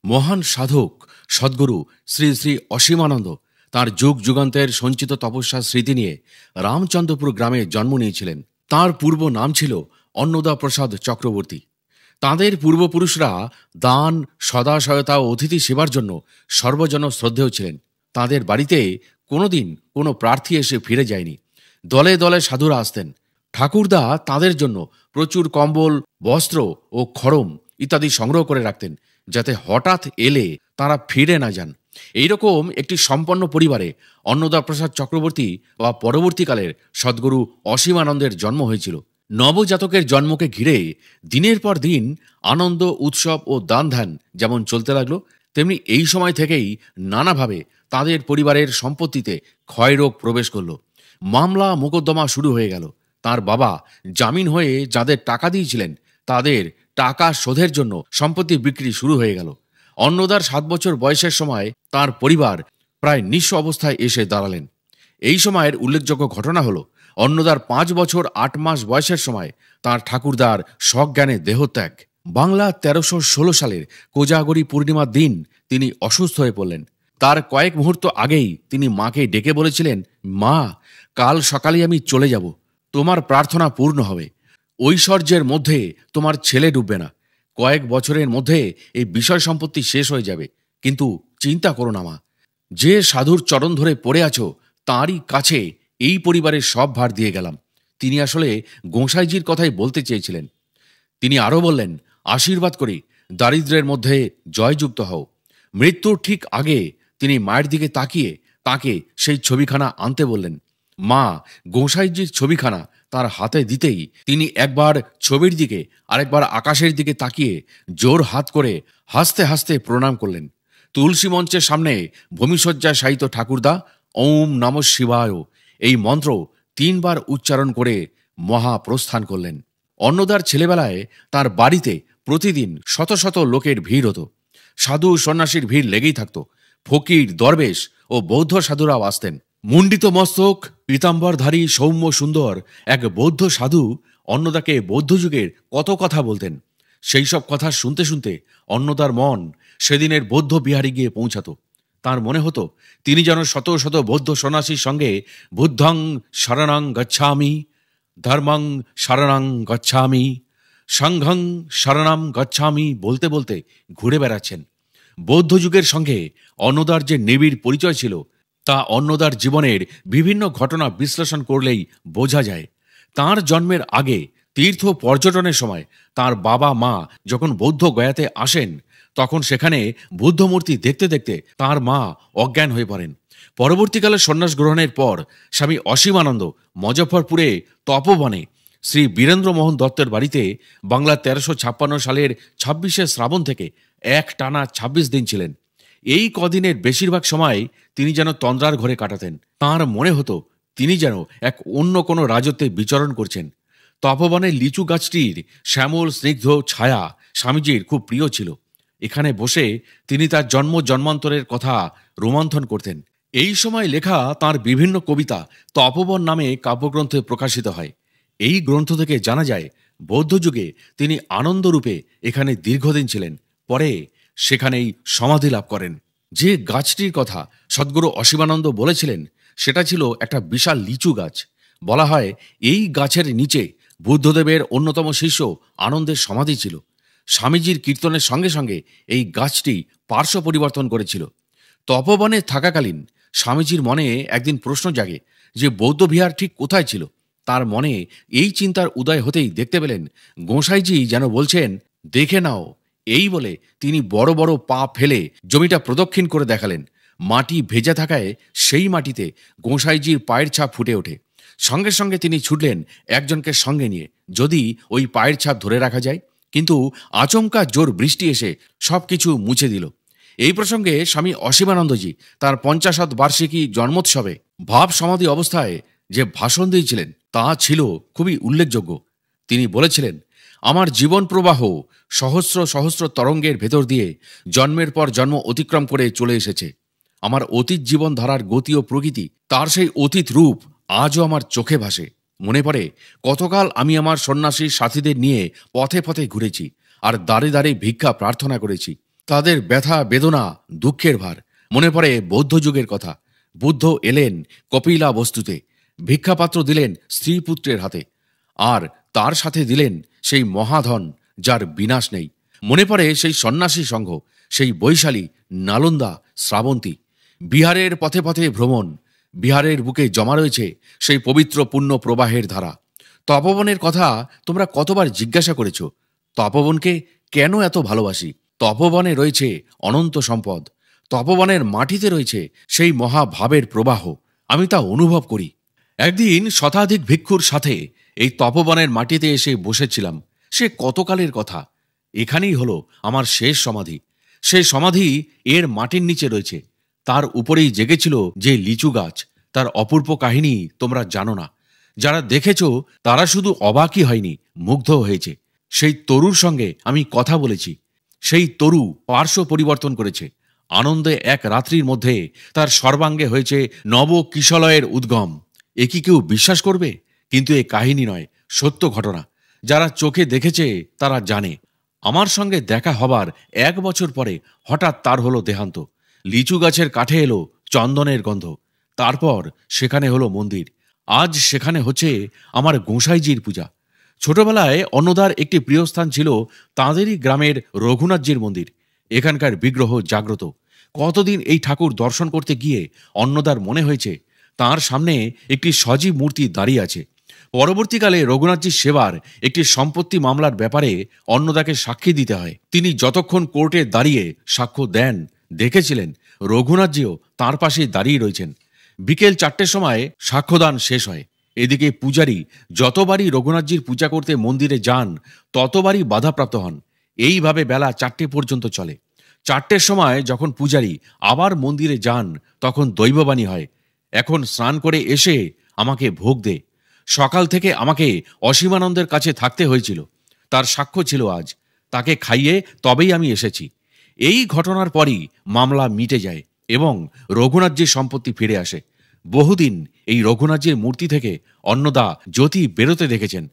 মহান সাধক সদ্গুরু শ্রী শ্রী অসীমানন্দ তাঁর যুগ যুগান্তের সঞ্চিত তপস্যার স্মৃতি নিয়ে রামচন্দ্রপুর গ্রামে জন্ম নিয়েছিলেন। তাঁর পূর্ব নাম ছিল অন্নদা প্রসাদ চক্রবর্তী। তাঁদের পূর্বপুরুষরা দান, সদাশয়তা ও অতিথি সেবার জন্য সর্বজন শ্রদ্ধেয় ছিলেন। তাঁদের বাড়িতে কোনোদিন কোনো প্রার্থী এসে ফিরে যায়নি। দলে দলে সাধুরা আসতেন। ঠাকুরদা তাঁদের জন্য প্রচুর কম্বল, বস্ত্র ও খড়ম ইত্যাদি সংগ্রহ করে রাখতেন, যাতে হঠাৎ এলে তারা ফিরে না যান। এইরকম একটি সম্পন্ন পরিবারে অন্নদা প্রসাদ চক্রবর্তী বা পরবর্তীকালের সদ্গুরু অসীমানন্দের জন্ম হয়েছিল। নবজাতকের জন্মকে ঘিরে দিনের পর দিন আনন্দ, উৎসব ও দান ধ্যান যেমন চলতে লাগলো, তেমনি এই সময় থেকেই নানাভাবে তাদের পরিবারের সম্পত্তিতে ক্ষয়রোগ প্রবেশ করল। মামলা মোকদ্দমা শুরু হয়ে গেল। তার বাবা জামিন হয়ে যাদের টাকা দিয়েছিলেন তাদের টাকা শোধের জন্য সম্পত্তি বিক্রি শুরু হয়ে গেল। অন্নদার 7 বছর বয়সের সময় তার পরিবার প্রায় নিঃস্ব অবস্থায় এসে দাঁড়ালেন। এই সময়ের উল্লেখযোগ্য ঘটনা হলো অন্নদার 5 বছর 8 মাস বয়সের সময় তার ঠাকুরদার সজ্ঞানে দেহত্যাগ। বাংলা 1316 সালের কোজাগরী পূর্ণিমার দিন তিনি অসুস্থ হয়ে পড়লেন। তার কয়েক মুহূর্ত আগেই তিনি মাকে ডেকে বলেছিলেন, মা, কাল সকালে আমি চলে যাব, তোমার প্রার্থনা পূর্ণ হবে। ঐশ্বর্যের মধ্যে তোমার ছেলে ডুববে না। কয়েক বছরের মধ্যে এই বিষয় সম্পত্তি শেষ হয়ে যাবে, কিন্তু চিন্তা করো না মা। যে সাধুর চরণ ধরে পড়ে আছো তাঁরই কাছে এই পরিবারের সব ভার দিয়ে গেলাম। তিনি আসলে গোঁসাইজির কথাই বলতে চেয়েছিলেন। তিনি আরও বললেন, আশীর্বাদ করি দারিদ্র্যের মধ্যে জয়যুক্ত হও। মৃত্যুর ঠিক আগে তিনি মায়ের দিকে তাকিয়ে তাকে সেই ছবিখানা আনতে বললেন। মা গোঁসাইজির ছবিখানা তার হাতে দিতেই তিনি একবার ছবির দিকে আরেকবার আকাশের দিকে তাকিয়ে জোর হাত করে হাসতে হাসতে প্রণাম করলেন। তুলসী মঞ্চের সামনে ভূমিশয্যায় শায়িত ঠাকুরদা ওম নমঃ শিবায় এই মন্ত্র 3 বার উচ্চারণ করে মহাপ্রস্থান করলেন। অন্নদার ছেলেবেলায় তার বাড়িতে প্রতিদিন শত শত লোকের ভিড় হতো। সাধু সন্ন্যাসীর ভিড় লেগেই থাকত। ফকির, দরবেশ ও বৌদ্ধ সাধুরাও আসতেন। মুন্ডিত মস্তক, পীতাম্বরধারী সৌম্য সুন্দর এক বৌদ্ধ সাধু অন্নদাকে বৌদ্ধযুগের কত কথা বলতেন। সেই সব কথা শুনতে শুনতে অন্নদার মন সেদিনের বৌদ্ধ বিহারে গিয়ে পৌঁছাত। তার মনে হতো তিনি যেন শত শত বৌদ্ধ সন্ন্যাসীর সঙ্গে বুদ্ধং শরণং গচ্ছামি, ধর্মং শরণং গচ্ছামি, সংঘং শরণং গচ্ছামি বলতে বলতে ঘুরে বেড়াচ্ছেন। বৌদ্ধ যুগের সঙ্গে অন্নদার যে নিবিড় পরিচয় ছিল তা অন্নদার জীবনের বিভিন্ন ঘটনা বিশ্লেষণ করলেই বোঝা যায়। তাঁর জন্মের আগে তীর্থ পর্যটনের সময় তার বাবা মা যখন বৌদ্ধ গয়াতে আসেন, তখন সেখানে বুদ্ধমূর্তি দেখতে দেখতে তার মা অজ্ঞান হয়ে পড়েন। পরবর্তীকালে সন্ন্যাস গ্রহণের পর স্বামী অসীমানন্দ মুজফ্ফরপুরে তপবনে শ্রী বীরেন্দ্রমোহন দত্তের বাড়িতে বাংলা 1356 সালের 26শে শ্রাবণ থেকে একটানা 26 দিন ছিলেন। এই কদিনের বেশিরভাগ সময় তিনি যেন তন্দ্রার ঘরে কাটাতেন। তাঁর মনে হতো তিনি যেন এক অন্য কোনো রাজত্বে বিচরণ করছেন। তপবনের লিচু গাছটির শ্যামল স্নিগ্ধ ছায়া স্বামীজির খুব প্রিয় ছিল। এখানে বসে তিনি তার জন্ম জন্মান্তরের কথা রোমন্থন করতেন। এই সময় লেখা তার বিভিন্ন কবিতা তপবন নামে কাব্যগ্রন্থে প্রকাশিত হয়। এই গ্রন্থ থেকে জানা যায় বৌদ্ধযুগে তিনি আনন্দরূপে এখানে দীর্ঘদিন ছিলেন, পরে সেখানেই সমাধি লাভ করেন। যে গাছটির কথা সদ্গুরু অসীমানন্দ বলেছিলেন সেটা ছিল একটা বিশাল লিচু গাছ। বলা হয় এই গাছের নিচে বুদ্ধদেবের অন্যতম শিষ্য আনন্দের সমাধি ছিল। স্বামীজির কীর্তনের সঙ্গে সঙ্গে এই গাছটি পার্শ্ব পরিবর্তন করেছিল। তপবনে থাকাকালীন স্বামীজির মনে একদিন প্রশ্ন জাগে যে বৌদ্ধবিহার ঠিক কোথায় ছিল। তার মনে এই চিন্তার উদয় হতেই দেখতে পেলেন গোঁসাইজি যেন বলছেন, দেখে নাও। এই বলে তিনি বড় বড় পা ফেলে জমিটা প্রদক্ষিণ করে দেখালেন। মাটি ভেজা থাকায় সেই মাটিতে গোঁসাইজির পায়ের ছাপ ফুটে ওঠে। সঙ্গে সঙ্গে তিনি ছুটলেন একজনকে সঙ্গে নিয়ে, যদি ওই পায়ের ছাপ ধরে রাখা যায়। কিন্তু আচমকা জোর বৃষ্টি এসে সব কিছু মুছে দিল। এই প্রসঙ্গে স্বামী অসীমানন্দজি তার 50 বার্ষিকী জন্মোৎসবে ভাব সমাধি অবস্থায় যে ভাষণ দিয়েছিলেন তা ছিল খুবই উল্লেখযোগ্য। তিনি বলেছিলেন, আমার জীবন প্রবাহ সহস্র সহস্র তরঙ্গের ভেতর দিয়ে জন্মের পর জন্ম অতিক্রম করে চলে এসেছে। আমার অতীত জীবন ধারার গতি ও প্রকৃতি, তার সেই অতীত রূপ আজও আমার চোখে ভাসে। মনে পড়ে কতকাল আমি আমার সন্ন্যাসী সাথীদের নিয়ে পথে পথে ঘুরেছি আর দ্বারে দ্বারে ভিক্ষা প্রার্থনা করেছি। তাদের ব্যথা বেদনা দুঃখের ভার। মনে পড়ে বৌদ্ধ যুগের কথা। বুদ্ধ এলেন কপিলা বস্তুতে, ভিক্ষাপাত্র দিলেন স্ত্রী পুত্রের হাতে, আর তার সাথে দিলেন সেই মহাধন যার বিনাশ নেই। মনে পড়ে সেই সন্ন্যাসী সংঘ, সেই বৈশালী, নালন্দা, শ্রাবন্তী। বিহারের পথে পথে ভ্রমণ, বিহারের বুকে জমা রয়েছে সেই পবিত্র পুণ্য প্রবাহের ধারা। তপবনের কথা তোমরা কতবার জিজ্ঞাসা করেছ? তপবনকে কেন এত ভালোবাসি? তপবনে রয়েছে অনন্ত সম্পদ, তপবনের মাটিতে রয়েছে সেই মহাভাবের প্রবাহ। আমি তা অনুভব করি। একদিন শতাধিক ভিক্ষুর সাথে এই তপবনের মাটিতে এসে বসেছিলাম। সে কতকালের কথা। এখানেই হলো আমার শেষ সমাধি। সেই সমাধি এর মাটির নিচে রয়েছে। তার উপরেই জেগেছিল যে লিচু গাছ, তার অপূর্ব কাহিনী তোমরা জানো না। যারা দেখেছ তারা শুধু অবাকই হয়নি, মুগ্ধ হয়েছে। সেই তরুর সঙ্গে আমি কথা বলেছি। সেই তরু পার্শ্ব পরিবর্তন করেছে। আনন্দে এক রাত্রির মধ্যে তার সর্বাঙ্গে হয়েছে নব কিশলয়ের উদ্গম। এ কি কেউ বিশ্বাস করবে? কিন্তু এ কাহিনী নয়, সত্য ঘটনা। যারা চোখে দেখেছে তারা জানে। আমার সঙ্গে দেখা হবার 1 বছর পরে হঠাৎ তার হলো দেহান্ত। লিচু গাছের কাঠে এলো চন্দনের গন্ধ। তারপর সেখানে হলো মন্দির। আজ সেখানে হচ্ছে আমার গোসাইজির পূজা। ছোটবেলায় অন্নদার একটি প্রিয় স্থান ছিল তাঁদেরই গ্রামের রঘুনাথজির মন্দির। এখানকার বিগ্রহ জাগ্রত। কতদিন এই ঠাকুর দর্শন করতে গিয়ে অন্নদার মনে হয়েছে তার সামনে একটি সজীব মূর্তি দাঁড়িয়ে আছে। পরবর্তীকালে রঘুনাথজির সেবার একটি সম্পত্তি মামলার ব্যাপারে অন্নদাকে সাক্ষী দিতে হয়। তিনি যতক্ষণ কোর্টে দাঁড়িয়ে সাক্ষ্য দেন, দেখেছিলেন রঘুনাথজিও তাঁর পাশেই দাঁড়িয়ে রয়েছেন। বিকেল 4টের সময় সাক্ষ্যদান শেষ হয়। এদিকে পূজারী যতবারই রঘুনাথজির পূজা করতে মন্দিরে যান ততবারই বাধাপ্রাপ্ত হন। এইভাবে বেলা 4টে পর্যন্ত চলে। 4টের সময় যখন পূজারী আবার মন্দিরে যান তখন দৈববাণী হয়, এখন স্নান করে এসে আমাকে ভোগ দে। সকাল থেকে আমাকে অসীমানন্দের কাছে থাকতে হয়েছিল। তার সাক্ষ্য ছিল আজ। তাকে খাইয়ে তবেই আমি এসেছি। এই ঘটনার পরই মামলা মিটে যায় এবং রঘুনাথজির সম্পত্তি ফিরে আসে। বহুদিন এই রঘুনাথজির মূর্তি থেকে অন্নদা জ্যোতি বেরোতে দেখেছেন।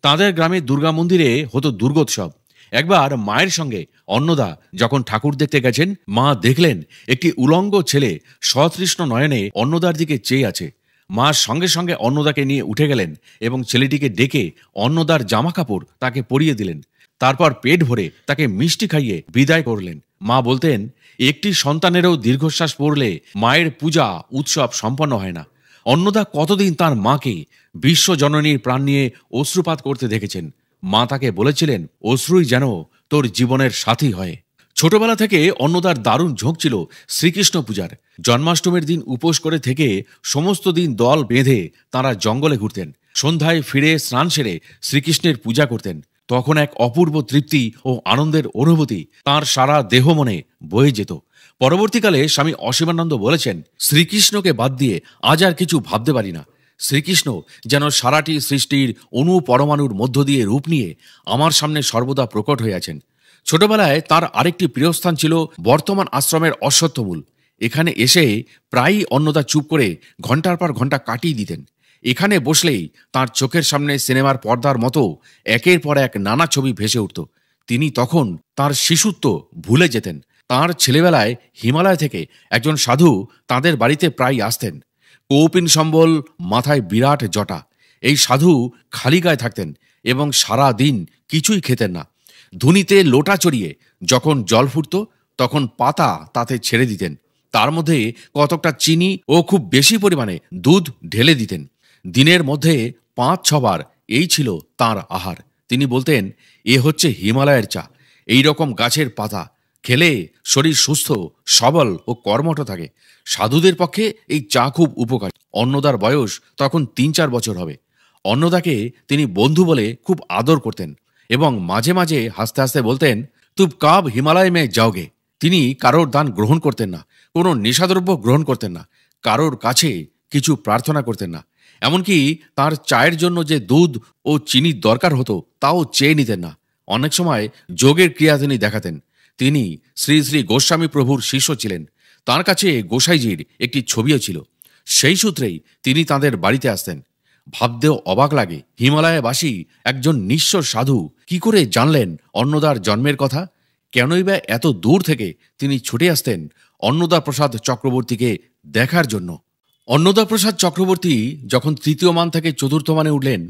তাদের গ্রামে দুর্গা মন্দিরে হতো দুর্গোৎসব। একবার মায়ের সঙ্গে অন্নদা যখন ঠাকুর দেখতে গেছেন, মা দেখলেন একটি উলঙ্গ ছেলে সতৃষ্ণ নয়নে অন্নদার দিকে চেয়ে আছে। মা সঙ্গে সঙ্গে অন্নদাকে নিয়ে উঠে গেলেন এবং ছেলেটিকে ডেকে অন্নদার জামা কাপড় তাকে পরিয়ে দিলেন। তারপর পেট ভরে তাকে মিষ্টি খাইয়ে বিদায় করলেন। মা বলতেন, একটি সন্তানেরও দীর্ঘশ্বাস পড়লে মায়ের পূজা উৎসব সম্পন্ন হয় না। অন্নদা কতদিন তার মাকে বিশ্বজননীর প্রাণ নিয়ে অশ্রুপাত করতে দেখেছেন। মা তাকে বলেছিলেন, অশ্রুই যেন তোর জীবনের সাথী হয়। ছোটবেলা থেকে অন্নদার দারুণ ঝোঁক ছিল শ্রীকৃষ্ণ পূজার। জন্মাষ্টমীর দিন উপোস করে থেকে সমস্ত দিন দল বেঁধে তাঁরা জঙ্গলে ঘুরতেন। সন্ধ্যায় ফিরে স্নান সেরে শ্রীকৃষ্ণের পূজা করতেন। তখন এক অপূর্ব তৃপ্তি ও আনন্দের অনুভূতি তাঁর সারা দেহ মনে বয়ে যেত। পরবর্তীকালে স্বামী অসীমানন্দ বলেছেন, শ্রীকৃষ্ণকে বাদ দিয়ে আজ আর কিছু ভাবতে পারি না। শ্রীকৃষ্ণ যেন সারাটি সৃষ্টির অণু পরমাণুর মধ্য দিয়ে রূপ নিয়ে আমার সামনে সর্বদা প্রকট হয়ে আছেন। ছোটবেলায় তার আরেকটি প্রিয় স্থান ছিল বর্তমান আশ্রমের অশ্বত্থমূল। এখানে এসে প্রায়ই অন্নদা চুপ করে ঘন্টার পর ঘন্টা কাটিয়ে দিতেন। এখানে বসলেই তার চোখের সামনে সিনেমার পর্দার মতো একের পর এক নানা ছবি ভেসে উঠত। তিনি তখন তার শিশুত্ব ভুলে যেতেন। তার ছেলেবেলায় হিমালয় থেকে একজন সাধু তাদের বাড়িতে প্রায় আসতেন। কৌপিন সম্বল, মাথায় বিরাট জটা। এই সাধু খালি গায়ে থাকতেন এবং সারা দিন কিছুই খেতেন না। ধুনিতে লোটা চড়িয়ে যখন জল ফুটত তখন পাতা তাতে ছেড়ে দিতেন। তার মধ্যে কতকটা চিনি ও খুব বেশি পরিমাণে দুধ ঢেলে দিতেন। দিনের মধ্যে 5-6 বার এই ছিল তার আহার। তিনি বলতেন, এ হচ্ছে হিমালয়ের চা। এই রকম গাছের পাতা খেলে শরীর সুস্থ, সবল ও কর্মঠ থাকে। সাধুদের পক্ষে এই চা খুব উপকারী। অন্নদার বয়স তখন 3-4 বছর হবে। অন্নদাকে তিনি বন্ধু বলে খুব আদর করতেন এবং মাঝে মাঝে হাসতে হাসতে বলতেন, তুম কাব হিমালয় মে যাওগে। তিনি কারোর দান গ্রহণ করতেন না, কোনো নেশাদ্রব্য গ্রহণ করতেন না, কারোর কাছে কিছু প্রার্থনা করতেন না। এমনকি তার চায়ের জন্য যে দুধ ও চিনির দরকার হতো তাও চেয়ে নিতেন না। অনেক সময় যোগের ক্রিয়া তিনি দেখাতেন। তিনি শ্রী শ্রী গোস্বামী প্রভুর শিষ্য ছিলেন। তার কাছে গোসাইজির একটি ছবিও ছিল। সেই সূত্রেই তিনি তাদের বাড়িতে আসতেন। ভাবতেও অবাক লাগে, হিমালয়বাসী একজন নিঃস্ব সাধু কি করে জানলেন অন্নদার জন্মের কথা? কেনই বা এত দূর থেকে তিনি ছুটে আসতেন অন্নদা প্রসাদ চক্রবর্তীকে দেখার জন্য? অন্নদা প্রসাদ চক্রবর্তী যখন তৃতীয় মান থেকে চতুর্থ মানে উঠলেন,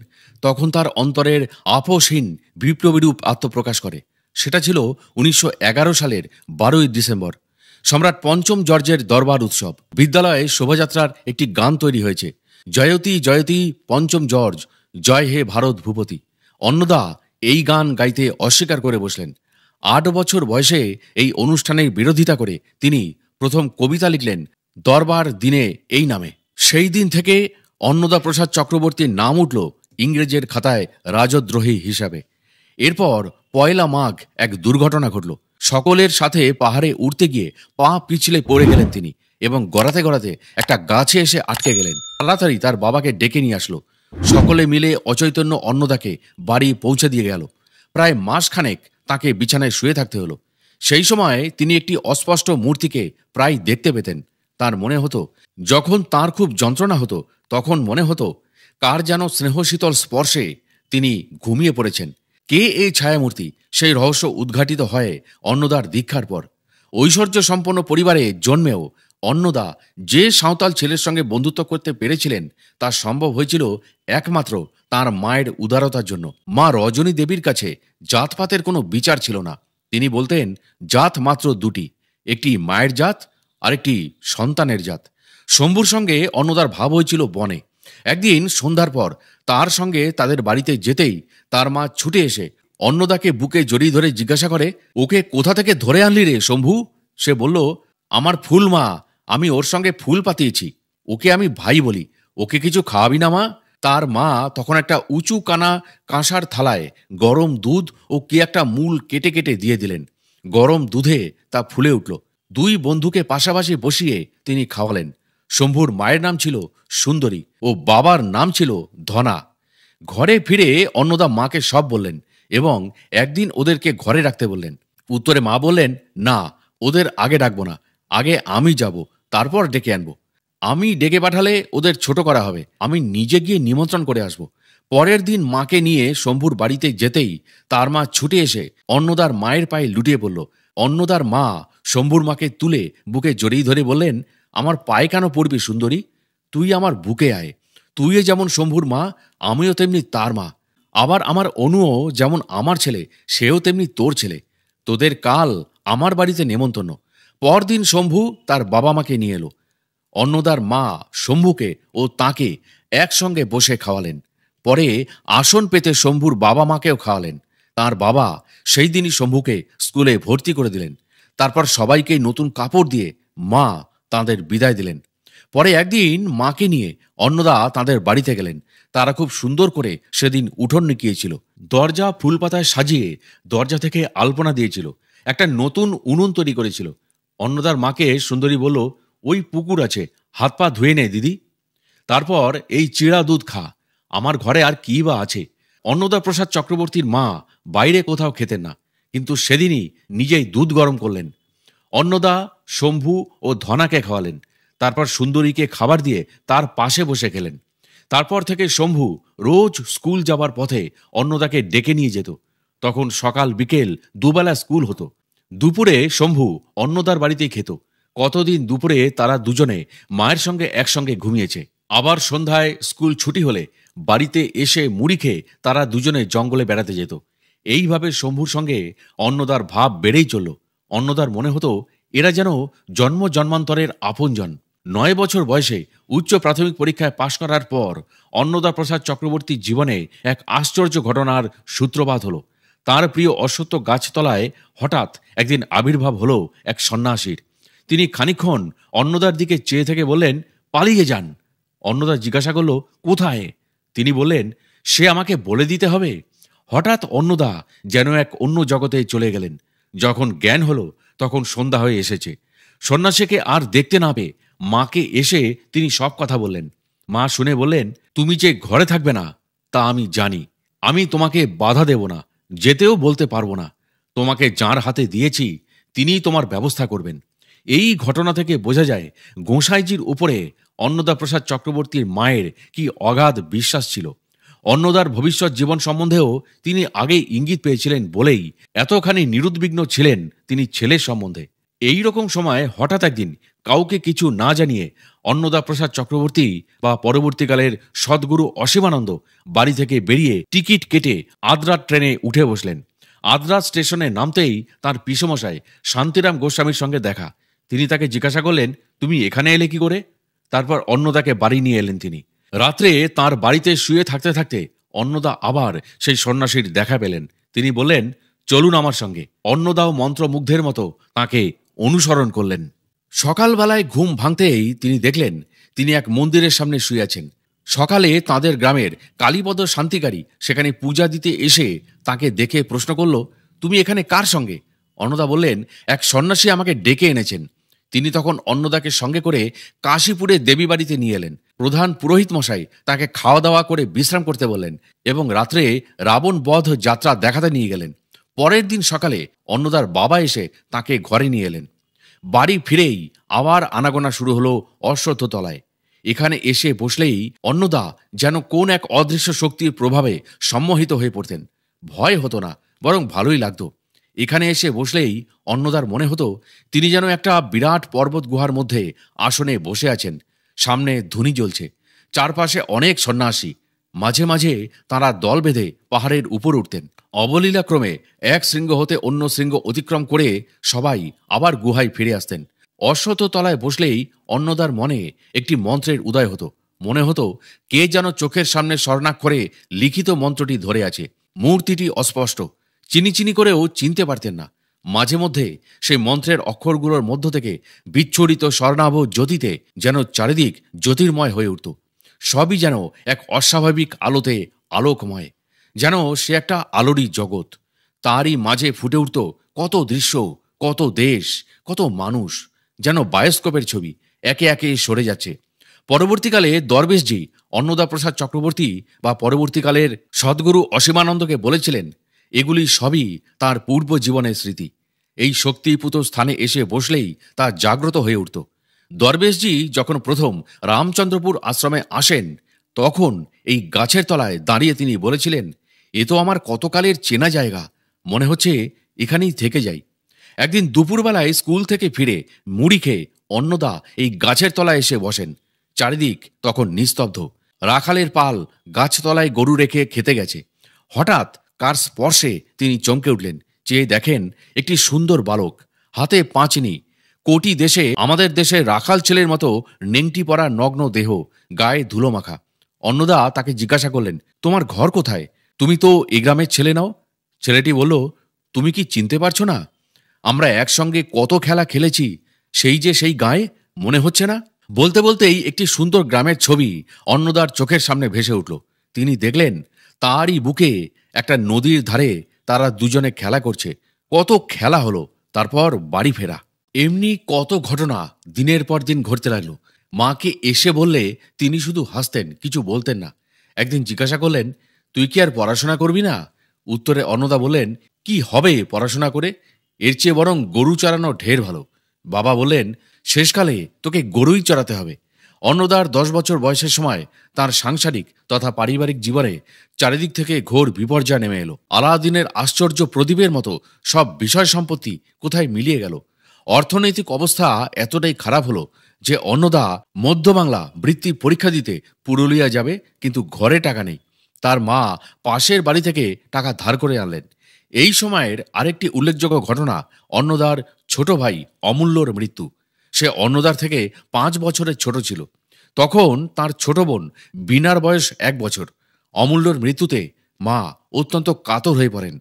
তখন তার অন্তরের আপোষহীন বিপ্লবীরূপ আত্মপ্রকাশ করে। সেটা ছিল 1911 সালের 12ই ডিসেম্বর। সম্রাট পঞ্চম জর্জের দরবার উৎসব। বিদ্যালয়ে শোভাযাত্রার একটি গান তৈরি হয়েছে, জয়তী জয়তী পঞ্চম জর্জ, জয় হে ভারত ভূপতি। অন্নদা এই গান গাইতে অস্বীকার করে বসলেন। 8 বছর বয়সে এই অনুষ্ঠানের বিরোধিতা করে তিনি প্রথম কবিতা লিখলেন দরবার দিনে এই নামে। সেই দিন থেকে অন্নদা প্রসাদ চক্রবর্তীর নাম উঠল ইংরেজের খাতায় রাজদ্রোহী হিসাবে। এরপর 1 মাঘ এক দুর্ঘটনা ঘটল। সকলের সাথে পাহাড়ে উঠতে গিয়ে পা পিছলে পড়ে গেলেন তিনি এবং গড়াতে গড়াতে একটা গাছে এসে আটকে গেলেন। তাড়াতাড়ি তার বাবাকে ডেকে নিয়ে আসলো। সকলে মিলে অচৈতন্য অন্নদাকে বাড়ি পৌঁছে দিয়ে গেল। প্রায় মাসখানেক তাকে বিছানায় শুয়ে থাকতে হলো। সেই সময় তিনি একটি অস্পষ্ট মূর্তিকে প্রায় দেখতে পেতেন। তার মনে হতো, যখন তার খুব যন্ত্রণা হতো তখন মনে হতো কার যেন স্নেহশীতল স্পর্শে তিনি ঘুমিয়ে পড়েছেন। কে এই ছায়ামূর্তি, সেই রহস্য উদ্ঘাটিত হয় অন্নদার দীক্ষার পর। ঐশ্বর্য সম্পন্ন পরিবারে জন্মেও অন্নদা যে সাঁওতাল ছেলের সঙ্গে বন্ধুত্ব করতে পেরেছিলেন তা সম্ভব হয়েছিল একমাত্র তার মায়ের উদারতার জন্য। মা রজনী দেবীর কাছে জাতপাতের কোনো বিচার ছিল না। তিনি বলতেন, জাত মাত্র দুটি, একটি মায়ের জাত আর একটি সন্তানের জাত। শম্ভুর সঙ্গে অন্নদার ভাব হয়েছিল বনে। একদিন সন্ধ্যার পর তার সঙ্গে তাদের বাড়িতে যেতেই তার মা ছুটে এসে অন্নদাকে বুকে জড়িয়ে ধরে জিজ্ঞাসা করে, ওকে কোথা থেকে ধরে আনলি রে শম্ভু? সে বলল, আমার ফুল মা, আমি ওর সঙ্গে ফুল পাতিয়েছি, ওকে আমি ভাই বলি, ওকে কিছু খাওয়াবি না মা? তার মা তখন একটা উঁচু কানা কাঁসার থালায় গরম দুধ ও কি একটা মূল কেটে কেটে দিয়ে দিলেন। গরম দুধে তা ফুলে উঠল। 2 বন্ধুকে পাশাপাশি বসিয়ে তিনি খাওয়ালেন। শম্ভুর মায়ের নাম ছিল সুন্দরী ও বাবার নাম ছিল ধনা। ঘরে ফিরে অন্নদা মাকে সব বললেন এবং একদিন ওদেরকে ঘরে রাখতে বললেন। উত্তরে মা বললেন, না, ওদের আগে ডাকবো না, আগে আমি যাব, তারপর ডেকে আনবো। আমি ডেকে পাঠালে ওদের ছোট করা হবে, আমি নিজে গিয়ে নিমন্ত্রণ করে আসব। পরের দিন মাকে নিয়ে শম্ভুর বাড়িতে যেতেই তার মা ছুটে এসে অন্নদার মায়ের পায়ে লুটিয়ে পড়ল। অন্নদার মা শম্ভুর মাকে তুলে বুকে জড়িয়ে ধরে বললেন, আমার পায়ে কেন পড়বি সুন্দরী? তুই আমার বুকে আয়। তুইও যেমন শম্ভুর মা, আমিও তেমনি তার মা। আবার আমার অনুও যেমন আমার ছেলে, সেও তেমনি তোর ছেলে। তোদের কাল আমার বাড়িতে নেমন্তন্ন। পরদিন শম্ভু তার বাবা মাকে নিয়ে এলো। অন্নদার মা শম্ভুকে ও তাকে একসঙ্গে বসে খাওয়ালেন। পরে আসন পেতে শম্ভুর বাবা মাকেও খাওয়ালেন। তার বাবা সেই দিনই শম্ভুকে স্কুলে ভর্তি করে দিলেন। তারপর সবাইকে নতুন কাপড় দিয়ে মা তাঁদের বিদায় দিলেন। পরে একদিন মাকে নিয়ে অন্নদা তাঁদের বাড়িতে গেলেন। তারা খুব সুন্দর করে সেদিন উঠোন নিকিয়েছিল। দরজা ফুলপাতায় সাজিয়ে দরজা থেকে আলপনা দিয়েছিল। একটা নতুন উনুন তৈরি করেছিল। অন্নদার মাকে সুন্দরী বলল, ওই পুকুর আছে, হাত পা ধুয়ে নে দিদি, তারপর এই চিড়া দুধ খা, আমার ঘরে আর কি বা আছে। অন্নদা প্রসাদ চক্রবর্তীর মা বাইরে কোথাও খেতেন না, কিন্তু সেদিনই নিজেই দুধ গরম করলেন। অন্নদা শম্ভু ও ধনাকে খাওয়ালেন। তারপর সুন্দরীকে খাবার দিয়ে তার পাশে বসে খেলেন। তারপর থেকে শম্ভু রোজ স্কুল যাবার পথে অন্নদাকে ডেকে নিয়ে যেত। তখন সকাল বিকেল দুবেলা স্কুল হতো। দুপুরে শম্ভু অন্নদার বাড়িতেই খেত। কতদিন দুপুরে তারা দুজনে মায়ের সঙ্গে একসঙ্গে ঘুমিয়েছে। আবার সন্ধ্যায় স্কুল ছুটি হলে বাড়িতে এসে মুড়ি খেয়ে তারা দুজনে জঙ্গলে বেড়াতে যেত। এইভাবে শম্ভুর সঙ্গে অন্নদার ভাব বেড়েই চলল। অন্নদার মনে হতো এরা যেন জন্ম জন্মান্তরের আপনজন। 9 বছর বয়সে উচ্চ প্রাথমিক পরীক্ষায় পাশ করার পর অন্নদা প্রসাদ চক্রবর্তীর জীবনে এক আশ্চর্য ঘটনার সূত্রপাত হলো। তার প্রিয় অশ্বত্থ গাছতলায় হঠাৎ একদিন আবির্ভাব হলো এক সন্ন্যাসীর। তিনি খানিকক্ষণ অন্নদার দিকে চেয়ে থেকে বললেন, পালিয়ে যান। অন্নদা জিজ্ঞাসা করল, কোথায়? তিনি বললেন, সে আমাকে বলে দিতে হবে। হঠাৎ অন্নদা যেন এক অন্য জগতে চলে গেলেন। যখন জ্ঞান হলো তখন সন্ধ্যা হয়ে এসেছে। সন্ন্যাসীকে আর দেখতে না পেয়ে মাকে এসে তিনি সব কথা বললেন। মা শুনে বললেন, তুমি যে ঘরে থাকবে না তা আমি জানি। আমি তোমাকে বাধা দেব না, যেতেও বলতে পারবো না। তোমাকে যার হাতে দিয়েছি তিনিই তোমার ব্যবস্থা করবেন। এই ঘটনা থেকে বোঝা যায় গোঁসাইজির উপরে অন্নদা প্রসাদ চক্রবর্তীর মায়ের কি অগাধ বিশ্বাস ছিল। অন্নদার ভবিষ্যৎ জীবন সম্বন্ধেও তিনি আগেই ইঙ্গিত পেয়েছিলেন বলেই এতখানি নিরুদ্বিগ্ন ছিলেন তিনি ছেলের সম্বন্ধে। এই রকম সময় হঠাৎ একদিন কাউকে কিছু না জানিয়ে অন্নদা প্রসাদ চক্রবর্তী বা পরবর্তীকালের সদ্গুরু অসীমানন্দ বাড়ি থেকে বেরিয়ে টিকিট কেটে আদ্রার ট্রেনে উঠে বসলেন। আদ্রা স্টেশনে নামতেই তাঁর পিসমশাই শান্তিরাম গোস্বামীর সঙ্গে দেখা। তিনি তাকে জিজ্ঞাসা করলেন, তুমি এখানে এলে কি করে? তারপর অন্নদাকে বাড়ি নিয়ে এলেন তিনি। রাত্রে তার বাড়িতে শুয়ে থাকতে থাকতে অন্নদা আবার সেই সন্ন্যাসীর দেখা পেলেন। তিনি বললেন, চলুন আমার সঙ্গে। অন্নদাও মন্ত্রমুগ্ধের মতো তাকে অনুসরণ করলেন। সকালবেলায় ঘুম ভাঙতেই তিনি দেখলেন তিনি এক মন্দিরের সামনে শুয়ে আছেন। সকালে তাদের গ্রামের কালীপদ শান্তিকারী সেখানে পূজা দিতে এসে তাকে দেখে প্রশ্ন করল, তুমি এখানে কার সঙ্গে? অন্নদা বললেন, এক সন্ন্যাসী আমাকে ডেকে এনেছেন। তিনি তখন অন্নদাকে সঙ্গে করে কাশীপুরে দেবী বাড়িতে নিয়ে এলেন। প্রধান পুরোহিত মশাই তাকে খাওয়া দাওয়া করে বিশ্রাম করতে বললেন এবং রাত্রে রাবণ বধ যাত্রা দেখাতে নিয়ে গেলেন। পরের দিন সকালে অন্নদার বাবা এসে তাকে ঘরে নিয়ে এলেন। বাড়ি ফিরেই আবার আনাগোনা শুরু হলো অশ্বত্থতলায়। এখানে এসে বসলেই অন্নদা যেন কোন এক অদৃশ্য শক্তির প্রভাবে সম্মোহিত হয়ে পড়তেন। ভয় হতো না, বরং ভালোই লাগতো। এখানে এসে বসলেই অন্নদার মনে হতো তিনি যেন একটা বিরাট পর্বত গুহার মধ্যে আসনে বসে আছেন। সামনে ধুনি জ্বলছে, চারপাশে অনেক সন্ন্যাসী। মাঝে মাঝে তাঁরা দল বেঁধে পাহাড়ের উপর উঠতেন। অবলীলাক্রমে এক শৃঙ্গ হতে অন্য শৃঙ্গ অতিক্রম করে সবাই আবার গুহায় ফিরে আসতেন। অশ্বত্থতলায় বসলেই অন্নদার মনে একটি মন্ত্রের উদয় হতো। মনে হতো কে যেন চোখের সামনে স্বর্ণাক্ষরে লিখিত মন্ত্রটি ধরে আছে। মূর্তিটি অস্পষ্ট, চিনি করেও চিনতে পারতেন না। মাঝে মধ্যে সেই মন্ত্রের অক্ষরগুলোর মধ্য থেকে বিচ্ছুরিত স্বর্ণাভ জ্যোতিতে যেন চারিদিক জ্যোতির্ময় হয়ে উঠত। সবই যেন এক অস্বাভাবিক আলোতে আলোকময়, যেন সে একটা আলোরই জগৎ। তারই মাঝে ফুটে উঠত কত দৃশ্য, কত দেশ, কত মানুষ, যেন বায়োস্কোপের ছবি একে একে সরে যাচ্ছে। পরবর্তীকালে দরবেশজি অন্নদা প্রসাদ চক্রবর্তী বা পরবর্তীকালের সদ্গুরু অসীমানন্দকে বলেছিলেন, এগুলি সবই তার পূর্ব জীবনের স্মৃতি। এই শক্তিপুত স্থানে এসে বসলেই তা জাগ্রত হয়ে উঠত। দরবেশজি যখন প্রথম রামচন্দ্রপুর আশ্রমে আসেন, তখন এই গাছের তলায় দাঁড়িয়ে তিনি বলেছিলেন, এ তো আমার কতকালের চেনা জায়গা, মনে হচ্ছে এখানেই থেকে যাই। একদিন দুপুরবেলায় স্কুল থেকে ফিরে মুড়ি খেয়ে অন্নদা এই গাছের তলায় এসে বসেন। চারিদিক তখন নিস্তব্ধ। রাখালের পাল গাছতলায় গরু রেখে খেতে গেছে। হঠাৎ কার স্পর্শে তিনি চমকে উঠলেন। চেয়ে দেখেন একটি সুন্দর বালক, হাতে পাঁচিনি। কোটি দেশে আমাদের দেশে রাখাল ছেলের মতো নেংটি পরা নগ্ন দেহ, গায়ে ধুলো মাখা। অন্নদা তাকে জিজ্ঞাসা করলেন, তোমার ঘর কোথায়? তুমি তো এ গ্রামের ছেলে নাও। ছেলেটি বলল, তুমি কি চিনতে পারছো না? আমরা একসঙ্গে কত খেলা খেলেছি, সেই গায়ে মনে হচ্ছে না? বলতে বলতেই একটি সুন্দর গ্রামের ছবি অন্নদার চোখের সামনে ভেসে উঠল। তিনি দেখলেন তারই বুকে একটা নদীর ধারে তারা দুজনে খেলা করছে। কত খেলা হলো, তারপর বাড়ি ফেরা। এমনি কত ঘটনা দিনের পর দিন ঘটতে লাগলো। মাকে এসে বললে তিনি শুধু হাসতেন, কিছু বলতেন না। একদিন জিজ্ঞাসা করলেন, তুই কি আর পড়াশোনা করবি না? উত্তরে অন্নদা বললেন, কি হবে পড়াশোনা করে, এর চেয়ে বরং গরু চড়ানো ঢের ভালো। বাবা বললেন, শেষকালে তোকে গরুই চড়াতে হবে। অন্নদার 10 বছর বয়সের সময় তার সাংসারিক তথা পারিবারিক জীবনে চারিদিক থেকে ঘোর বিপর্যয় নেমে এলো। আলাদিনের আশ্চর্য প্রদীপের মতো সব বিষয় সম্পত্তি কোথায় মিলিয়ে গেল। অর্থনৈতিক অবস্থা এতটাই খারাপ হলো যে অন্নদা মধ্যবাংলা বৃত্তি পরীক্ষা দিতে পুরুলিয়া যাবে, কিন্তু ঘরে টাকা নেই। তার মা পাশের বাড়ি থেকে টাকা ধার করে আনলেন। এই সময়ের আরেকটি উল্লেখযোগ্য ঘটনা অন্নদার ছোট ভাই অমূল্যর মৃত্যু। সে অন্নদার থেকে 5 বছরের ছোট ছিল। তখন তার ছোট বোন বীণার বয়স 1 বছর। অমূল্যর মৃত্যুতে মা অত্যন্ত কাতর হয়ে পড়েন।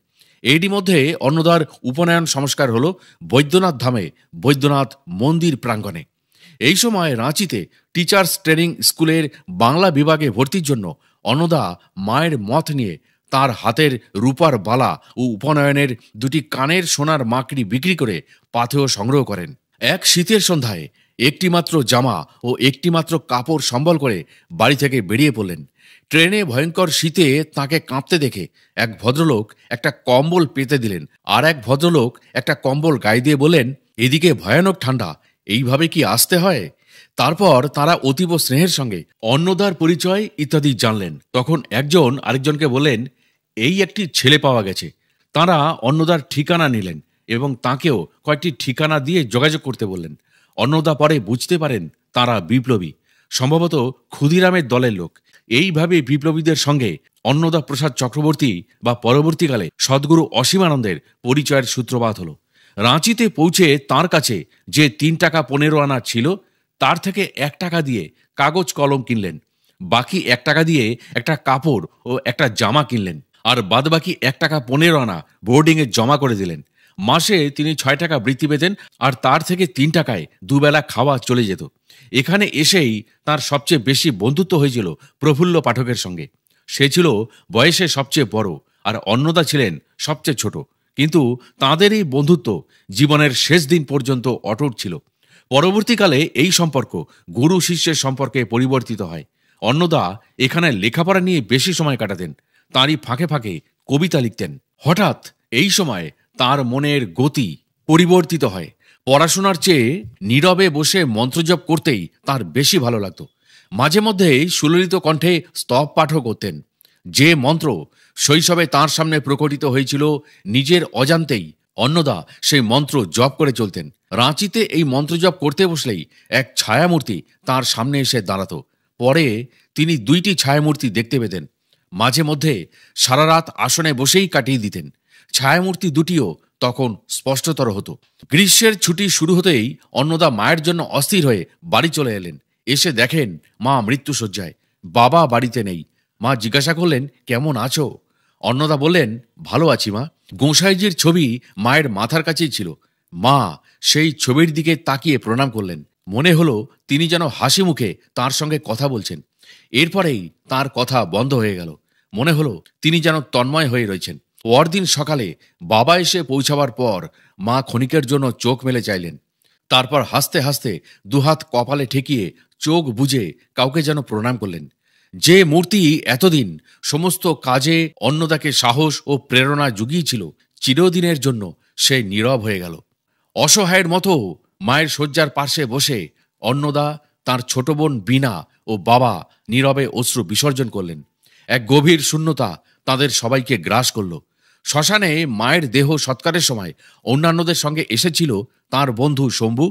এরই মধ্যে অন্নদার উপনয়ন সংস্কার হলো বৈদ্যনাথ ধামে, বৈদ্যনাথ মন্দির প্রাঙ্গণে। এই সময় রাঁচিতে টিচার্স ট্রেনিং স্কুলের বাংলা বিভাগে ভর্তির জন্য অন্নদা মায়ের মত নিয়ে তার হাতের রূপার বালা ও উপনয়নের 2টি কানের সোনার মাকড়ি বিক্রি করে পাথেয় সংগ্রহ করেন। এক শীতের সন্ধ্যায় একটিমাত্র জামা ও একটিমাত্র কাপড় সম্বল করে বাড়ি থেকে বেরিয়ে পড়লেন। ট্রেনে ভয়ঙ্কর শীতে তাকে কাঁপতে দেখে এক ভদ্রলোক একটা কম্বল পেতে দিলেন, আর এক ভদ্রলোক একটা কম্বল গায়ে দিয়ে বললেন, এদিকে ভয়ানক ঠান্ডা, এইভাবে কি আসতে হয়? তারপর তারা অতীব স্নেহের সঙ্গে অন্নদার পরিচয় ইত্যাদি জানলেন। তখন একজন আরেকজনকে বললেন, এই একটি ছেলে পাওয়া গেছে। তারা অন্নদার ঠিকানা নিলেন এবং তাকেও কয়েকটি ঠিকানা দিয়ে যোগাযোগ করতে বললেন। অন্নদা পরে বুঝতে পারেন তারা বিপ্লবী, সম্ভবত ক্ষুদিরামের দলের লোক। এইভাবে বিপ্লবীদের সঙ্গে অন্নদা প্রসাদ চক্রবর্তী বা পরবর্তীকালে সদ্গুরু অসীমানন্দের পরিচয়ের সূত্রপাত হল। রাঁচিতে পৌঁছে তার কাছে যে 3 টাকা 15 আনা ছিল, তার থেকে 1 টাকা দিয়ে কাগজ কলম কিনলেন। বাকি 1 টাকা দিয়ে একটা কাপড় ও একটা জামা কিনলেন, আর বাদবাকি 1 টাকা 15 আনা বোর্ডিংয়ে জমা করে দিলেন। মাসে তিনি 6 টাকা বৃত্তি পেতেন, আর তার থেকে 3 টাকায় দুবেলা খাওয়া চলে যেত। এখানে এসেই তার সবচেয়ে বেশি বন্ধুত্ব হয়েছিল প্রফুল্ল পাঠকের সঙ্গে। সে ছিল বয়সে সবচেয়ে বড়, আর অন্নদা ছিলেন সবচেয়ে ছোট, কিন্তু তাঁদের এই বন্ধুত্ব জীবনের শেষ দিন পর্যন্ত অটুট ছিল। পরবর্তীকালে এই সম্পর্ক গুরু শিষ্যের সম্পর্কে পরিবর্তিত হয়। অন্নদা এখানে লেখাপড়া নিয়ে বেশি সময় কাটাতেন, তাঁরই ফাঁকে ফাঁকে কবিতা লিখতেন। হঠাৎ এই সময় তার মনের গতি পরিবর্তিত হয়। পড়াশোনার চেয়ে নীরবে বসে মন্ত্রজপ করতেই তার বেশি ভালো লাগতো। মাঝে মধ্যেই সুললিত কণ্ঠে স্তব পাঠও করতেন। যে মন্ত্র শৈশবে তার সামনে প্রকটিত হয়েছিল, নিজের অজান্তেই অন্নদা সেই মন্ত্র জপ করে চলতেন। রাঁচিতে এই মন্ত্র জপ করতে বসলেই এক ছায়ামূর্তি তার সামনে এসে দাঁড়াতো। পরে তিনি 2টি ছায়ামূর্তি দেখতে পেতেন। মাঝে মধ্যে সারা রাত আসনে বসেই কাটিয়ে দিতেন। ছায়ামূর্তি দুটিও তখন স্পষ্টতর হতো। গ্রীষ্মের ছুটি শুরু হতেই অন্নদা মায়ের জন্য অস্থির হয়ে বাড়ি চলে এলেন। এসে দেখেন মা মৃত্যুশয্যায়, বাবা বাড়িতে নেই। মা জিজ্ঞাসা করলেন, কেমন আছো? অন্নদা বললেন, ভালো আছি মা। গোঁসাইজির ছবি মায়ের মাথার কাছেই ছিল। মা সেই ছবির দিকে তাকিয়ে প্রণাম করলেন। মনে হলো তিনি যেন হাসি মুখে তার সঙ্গে কথা বলছেন। এরপরেই তার কথা বন্ধ হয়ে গেল। মনে হলো তিনি যেন তন্ময় হয়ে রয়েছেন। পরদিন সকালে বাবা এসে পৌঁছাবার পর মা ক্ষণিকের জন্য চোখ মেলে চাইলেন। তারপর হাসতে হাসতে দুহাত কপালে ঠেকিয়ে চোখ বুজে কাউকে যেন প্রণাম করলেন। যে মূর্তি এতদিন সমস্ত কাজে অন্নদাকে সাহস ও প্রেরণা জুগিয়েছিল, চিরদিনের জন্য সে নীরব হয়ে গেল। অসহায়ের মতো মায়ের শয্যার পাশে বসে অন্নদা, তার ছোট বোন বীণা ও বাবা নীরবে অশ্রু বিসর্জন করলেন। এক গভীর শূন্যতা তাদের সবাইকে গ্রাস করল। শ্মশানে মায়ের দেহ সৎকারের সময় অন্যান্যদের সঙ্গে এসেছিল তার বন্ধু শম্ভু,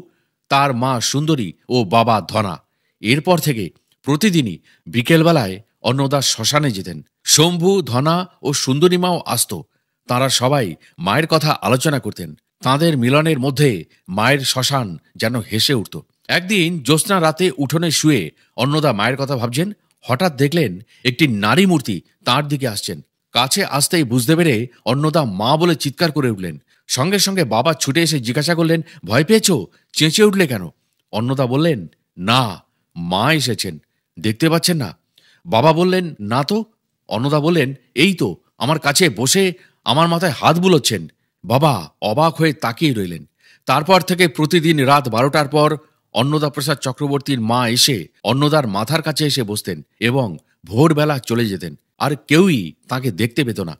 তার মা সুন্দরী ও বাবা ধনা। এরপর থেকে প্রতিদিনই বিকেলবেলায় অন্নদা শ্মশানে যেতেন। শম্ভু, ধনা ও সুন্দরীমাও আসত। তাঁরা সবাই মায়ের কথা আলোচনা করতেন। তাঁদের মিলনের মধ্যে মায়ের শ্মশান যেন হেসে উঠত। একদিন জ্যোৎস্না রাতে উঠোনে শুয়ে অন্নদা মায়ের কথা ভাবছেন। হঠাৎ দেখলেন একটি নারী মূর্তি তার দিকে আসছেন। কাছে আসতেই বুঝতে পেরে অন্নদা মা বলে চিৎকার করে উঠলেন। সঙ্গে সঙ্গে বাবা ছুটে এসে জিজ্ঞাসা করলেন, ভয় পেয়েছো? চেঁচিয়ে উঠলে কেন? অন্নদা বললেন, না, মা এসেছেন, দেখতে পাচ্ছেন না? বাবা বললেন, না তো। অন্নদা বললেন, এই তো আমার কাছে বসে আমার মাথায় হাত বুলোচ্ছেন। বাবা অবাক হয়ে তাকিয়ে রইলেন। তারপর থেকে প্রতিদিন রাত 12টার পর অন্নদা প্রসাদ চক্রবর্তীর মা এসে অন্নদার মাথার কাছে এসে বসতেন এবং ভোরবেলা চলে যেতেন। আর কেউই তাকে দেখতে পেত না।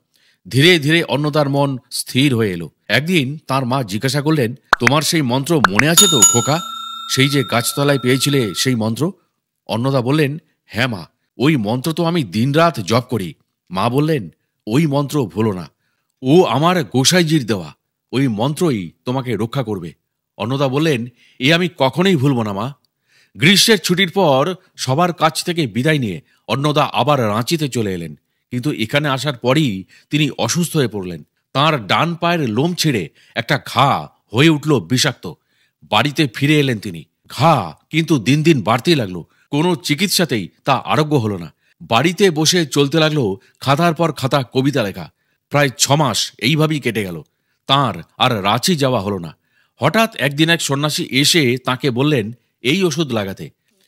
ধীরে ধীরে অন্নদার মন স্থির হয়ে এলো। একদিন তার মা জিজ্ঞাসা করলেন, তোমার সেই মন্ত্র মনে আছে তো খোকা? সেই যে গাছতলায় পেয়েছিলে সেই মন্ত্র? অন্নদা বললেন, হ্যাঁ মা, ওই মন্ত্র তো আমি দিনরাত জপ করি। মা বললেন, ওই মন্ত্র ভুলো না, ও আমার গোসাইজির দেওয়া। ওই মন্ত্রই তোমাকে রক্ষা করবে। অন্নদা বললেন, এ আমি কখনোই ভুলব না মা। গ্রীষ্মের ছুটির পর সবার কাছ থেকে বিদায় নিয়ে অন্নদা আবার রাঁচিতে চলে এলেন। কিন্তু এখানে আসার পরই তিনি অসুস্থ হয়ে পড়লেন। তাঁর ডান পায়ের লোম ছিঁড়ে একটা ঘা হয়ে উঠল বিষাক্ত। বাড়িতে ফিরে এলেন তিনি। ঘা কিন্তু দিন দিন বাড়তেই লাগলো। কোনো চিকিৎসাতেই তা আরোগ্য হলো না। বাড়িতে বসে চলতে লাগলো খাতার পর খাতা কবিতা লেখা। প্রায় 6 মাস এইভাবেই কেটে গেল। তাঁর আর রাঁচি যাওয়া হলো না। হঠাৎ একদিন এক সন্ন্যাসী এসে তাকে বললেন এই ওষুধ লাগাতে।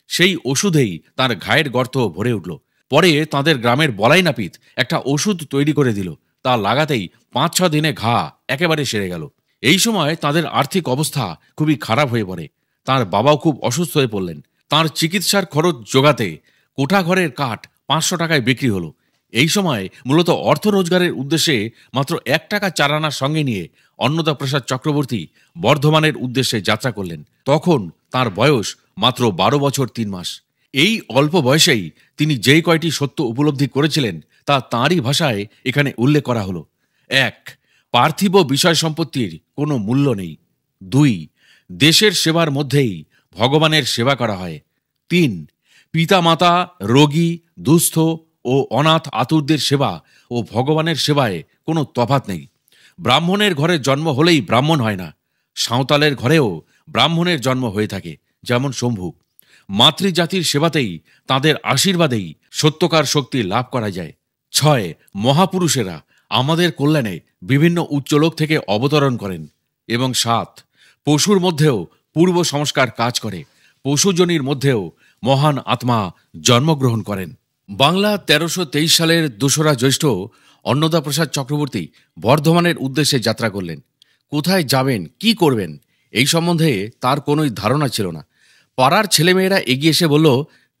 সেই ওষুধেই তার ঘায়ের গর্ত ভরে উঠল। পরে তাদের গ্রামের বলাই নাপিত একটা ওষুধ তৈরি করে দিল। তা লাগাতেই 5-6 দিনে ঘা একেবারে সেরে গেল। এই সময় তাদের আর্থিক অবস্থা খুবই খারাপ হয়ে পড়ে। তার বাবাও খুব অসুস্থ হয়ে পড়লেন। তার চিকিৎসার খরচ জোগাতে কোঠা ঘরের কাঠ 500 টাকায় বিক্রি হলো। এই সময় মূলত অর্থ রোজগারের উদ্দেশ্যে মাত্র 1 টাকা চারানার সঙ্গে নিয়ে অন্নদা প্রসাদ চক্রবর্তী বর্ধমানের উদ্দেশ্যে যাত্রা করলেন। তখন তার বয়স মাত্র 12 বছর 3 মাস। এই অল্প বয়সেই তিনি যেই কয়টি সত্য উপলব্ধি করেছিলেন তা তাঁরই ভাষায় এখানে উল্লেখ করা হলো। 1. পার্থিব বিষয় সম্পত্তির কোনো মূল্য নেই। 2. দেশের সেবার মধ্যেই ভগবানের সেবা করা হয়। 3. পিতামাতা, রোগী, দুস্থ ও অনাথ আতুরদের সেবা ও ভগবানের সেবায় কোনো তফাৎ নেই। ব্রাহ্মণের ঘরে জন্ম হলেই ব্রাহ্মণ হয় না, সাঁওতালের ঘরেও ব্রাহ্মণের জন্ম হয়ে থাকে, যেমন শম্ভু। মাতৃজাতির সেবাতেই, তাদের আশীর্বাদেই সত্যকার শক্তি লাভ করা যায়। 6. মহাপুরুষেরা আমাদের কল্যাণে বিভিন্ন উচ্চলোক থেকে অবতরণ করেন। এবং 7. পশুর মধ্যেও পূর্ব সংস্কার কাজ করে, পশুজনির মধ্যেও মহান আত্মা জন্মগ্রহণ করেন। বাংলা 1323 সালের 2রা জ্যৈষ্ঠ অন্নদাপ্রসাদ চক্রবর্তী বর্ধমানের উদ্দেশ্যে যাত্রা করলেন। কোথায় যাবেন, কি করবেন, এই সম্বন্ধে তার কোনোই ধারণা ছিল না। পাড়ার ছেলেমেয়েরা এগিয়ে এসে বলল,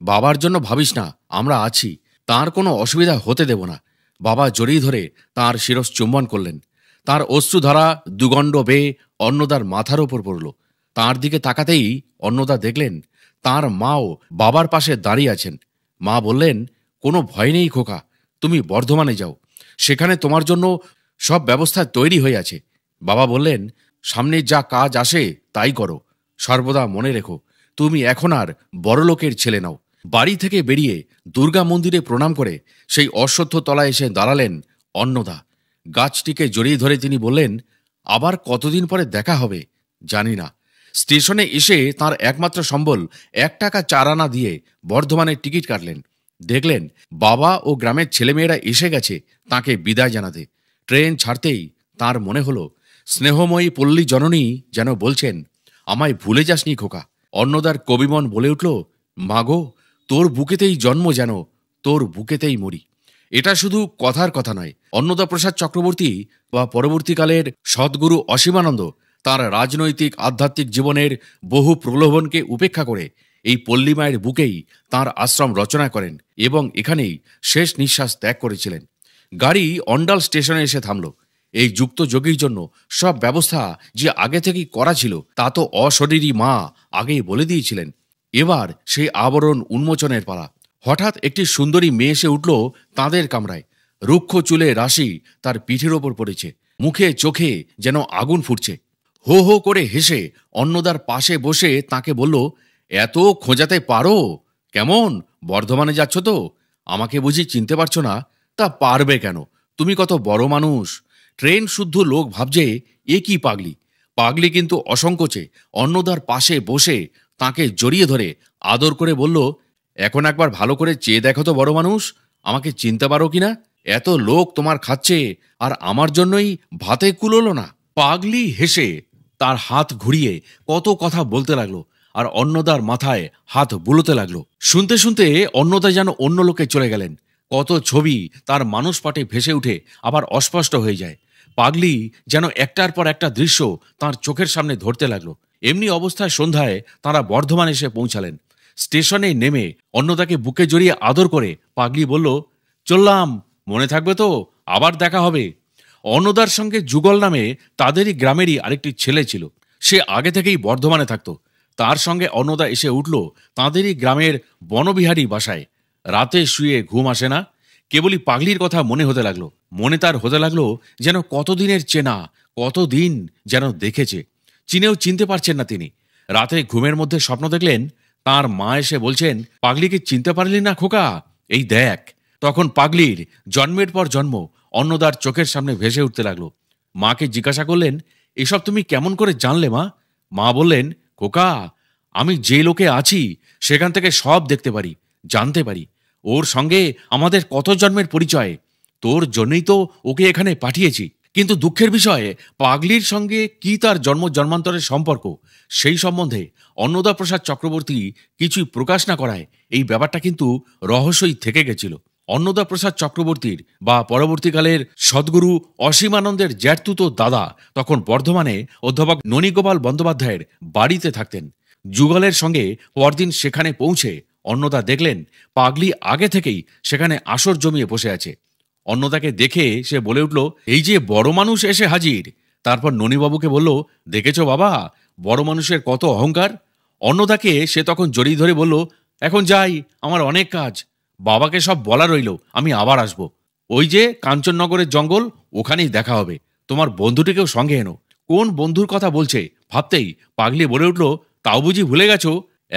বাবার জন্য ভাবিস না, আমরা আছি, তার কোনো অসুবিধা হতে দেব না। বাবা জড়িয়ে ধরে তাঁর শিরস চুম্বন করলেন। তার অশ্রুধারা দুগণ্ড বেয়ে অন্নদার মাথার ওপর পড়ল। তাঁর দিকে তাকাতেই অন্নদা দেখলেন তাঁর মাও বাবার পাশে দাঁড়িয়ে আছেন। মা বললেন, কোনো ভয় নেই খোকা, তুমি বর্ধমানে যাও, সেখানে তোমার জন্য সব ব্যবস্থা তৈরি হয়ে আছে। বাবা বললেন, সামনে যা কাজ আসে তাই করো, সর্বদা মনে রেখো তুমি এখন আর বড়লোকের ছেলে নাও। বাড়ি থেকে বেরিয়ে দুর্গা মন্দিরে প্রণাম করে সেই অশ্বত্থ তলায় এসে দাঁড়ালেন অন্নদা। গাছটিকে জড়িয়ে ধরে তিনি বললেন, আবার কতদিন পরে দেখা হবে জানি না। স্টেশনে এসে তার একমাত্র সম্বল 1 টাকা 4 আনা দিয়ে বর্ধমানের টিকিট কাটলেন। দেখলেন বাবা ও গ্রামের ছেলেমেয়েরা এসে গেছে তাকে বিদায় জানাতে। ট্রেন ছাড়তেই তার মনে হলো স্নেহময়ী পল্লী জননী যেন বলছেন, আমায় ভুলে যাসনি খোকা। অন্নদার কবিমন বলে উঠল, মাগো, তোর বুকেতেই জন্ম, যেন তোর বুকেতেই মরি। এটা শুধু কথার কথা নয়। অন্নদাপ্রসাদ চক্রবর্তী বা পরবর্তীকালের সদ্গুরু অসীমানন্দ তাঁর রাজনৈতিক আধ্যাত্মিক জীবনের বহু প্রলোভনকে উপেক্ষা করে এই পল্লীমায়ের বুকেই তাঁর আশ্রম রচনা করেন এবং এখানেই শেষ নিঃশ্বাস ত্যাগ করেছিলেন। গাড়ি অন্ডাল স্টেশনে এসে থামল। এই যুক্ত যোগীর জন্য সব ব্যবস্থা যে আগে থেকেই করা ছিল তা তো অশরীরী মা আগেই বলে দিয়েছিলেন। এবার সেই আবরণ উন্মোচনের পালা। হঠাৎ একটি সুন্দরী মেয়ে এসে উঠল তাঁদের কামরায়। রুক্ষ চুলে রাশি তার পিঠের ওপর পড়েছে, মুখে চোখে যেন আগুন ফুটছে। হো হো করে হেসে অন্নদার পাশে বসে তাকে বলল, এত খোঁজাতে পারো? কেমন, বর্ধমানে যাচ্ছ তো? আমাকে বুঝি চিনতে পারছো না? তা পারবে কেন, তুমি কত বড় মানুষ। ট্রেন শুদ্ধ লোক ভাবছে এ কি পাগলি। পাগলি কিন্তু অসংকোচে অন্নদার পাশে বসে তাকে জড়িয়ে ধরে আদর করে বলল, এখন একবার ভালো করে চেয়ে দেখো তো বড় মানুষ, আমাকে চিনতে পারো কিনা? এত লোক তোমার খাচ্ছে আর আমার জন্যই ভাতে কুলোলো না। পাগলি হেসে তার হাত ঘুরিয়ে কত কথা বলতে লাগলো আর অন্নদার মাথায় হাত বুলোতে লাগলো। শুনতে শুনতে অন্নদা যেন অন্য লোকে চলে গেলেন। কত ছবি তার মানুষ পাটে ভেসে উঠে আবার অস্পষ্ট হয়ে যায়। পাগলি যেন একটার পর একটা দৃশ্য তার চোখের সামনে ধরতে লাগলো। এমনি অবস্থায় সন্ধ্যায় তারা বর্ধমান এসে পৌঁছালেন। স্টেশনে নেমে অন্নদাকে বুকে জড়িয়ে আদর করে পাগলি বলল, চললাম, মনে থাকবে তো, আবার দেখা হবে। অন্নদার সঙ্গে যুগল নামে তাদেরই গ্রামেরই আরেকটি ছেলে ছিল। সে আগে থেকেই বর্ধমানে থাকত। তার সঙ্গে অন্নদা এসে উঠল তাঁদেরই গ্রামের বনবিহারী বাসায়। রাতে শুয়ে ঘুম আসে না, কেবলই পাগলির কথা মনে হতে লাগলো। মনে তার হতে লাগলো যেন কতদিনের চেনা, কতদিন যেন দেখেছে, চিনেও চিনতে পারছেন না তিনি। রাতে ঘুমের মধ্যে স্বপ্ন দেখলেন তার মা এসে বলছেন, পাগলিকে চিনতে পারলি না খোকা, এই দেখ। তখন পাগলির জন্মের পর জন্ম অন্নদার চোখের সামনে ভেসে উঠতে লাগলো। মাকে জিজ্ঞাসা করলেন, এসব তুমি কেমন করে জানলে মা? মা বললেন, খোকা, আমি যে লোকে আছি সেখান থেকে সব দেখতে পারি, জানতে পারি। ওর সঙ্গে আমাদের কত জন্মের পরিচয়, তোর জন্যই তো ওকে এখানে পাঠিয়েছি। কিন্তু দুঃখের বিষয়ে পাগলির সঙ্গে কি তার জন্ম জন্মান্তরের সম্পর্ক, সেই সম্বন্ধে অন্নদাপ্রসাদ চক্রবর্তী কিছুই প্রকাশ না করায় এই ব্যাপারটা কিন্তু রহস্যই থেকে গেছিল। অন্নদাপ্রসাদ চক্রবর্তীর বা পরবর্তীকালের সদ্গুরু অসীমানন্দের জ্যাঠতুতো দাদা তখন বর্ধমানে অধ্যাপক ননীগোপাল বন্দ্যোপাধ্যায়ের বাড়িতে থাকতেন। যুগলের সঙ্গে পরদিন সেখানে পৌঁছে অন্নদা দেখলেন পাগলি আগে থেকেই সেখানে আসর জমিয়ে বসে আছে। অন্নদাকে দেখে সে বলে উঠল, এই যে বড় মানুষ এসে হাজির। তারপর ননীবাবুকে বলল, দেখেছ বাবা, বড় মানুষের কত অহংকার। অন্নদাকে সে তখন জড়িয়ে ধরে বলল, এখন যাই, আমার অনেক কাজ। বাবাকে সব বলা রইল, আমি আবার আসব। ওই যে কাঞ্চননগরের জঙ্গল, ওখানেই দেখা হবে। তোমার বন্ধুটিকেও সঙ্গে এনো। কোন বন্ধুর কথা বলছে ভাবতেই পাগলি বলে উঠল, তাও বুঝি ভুলে গেছো?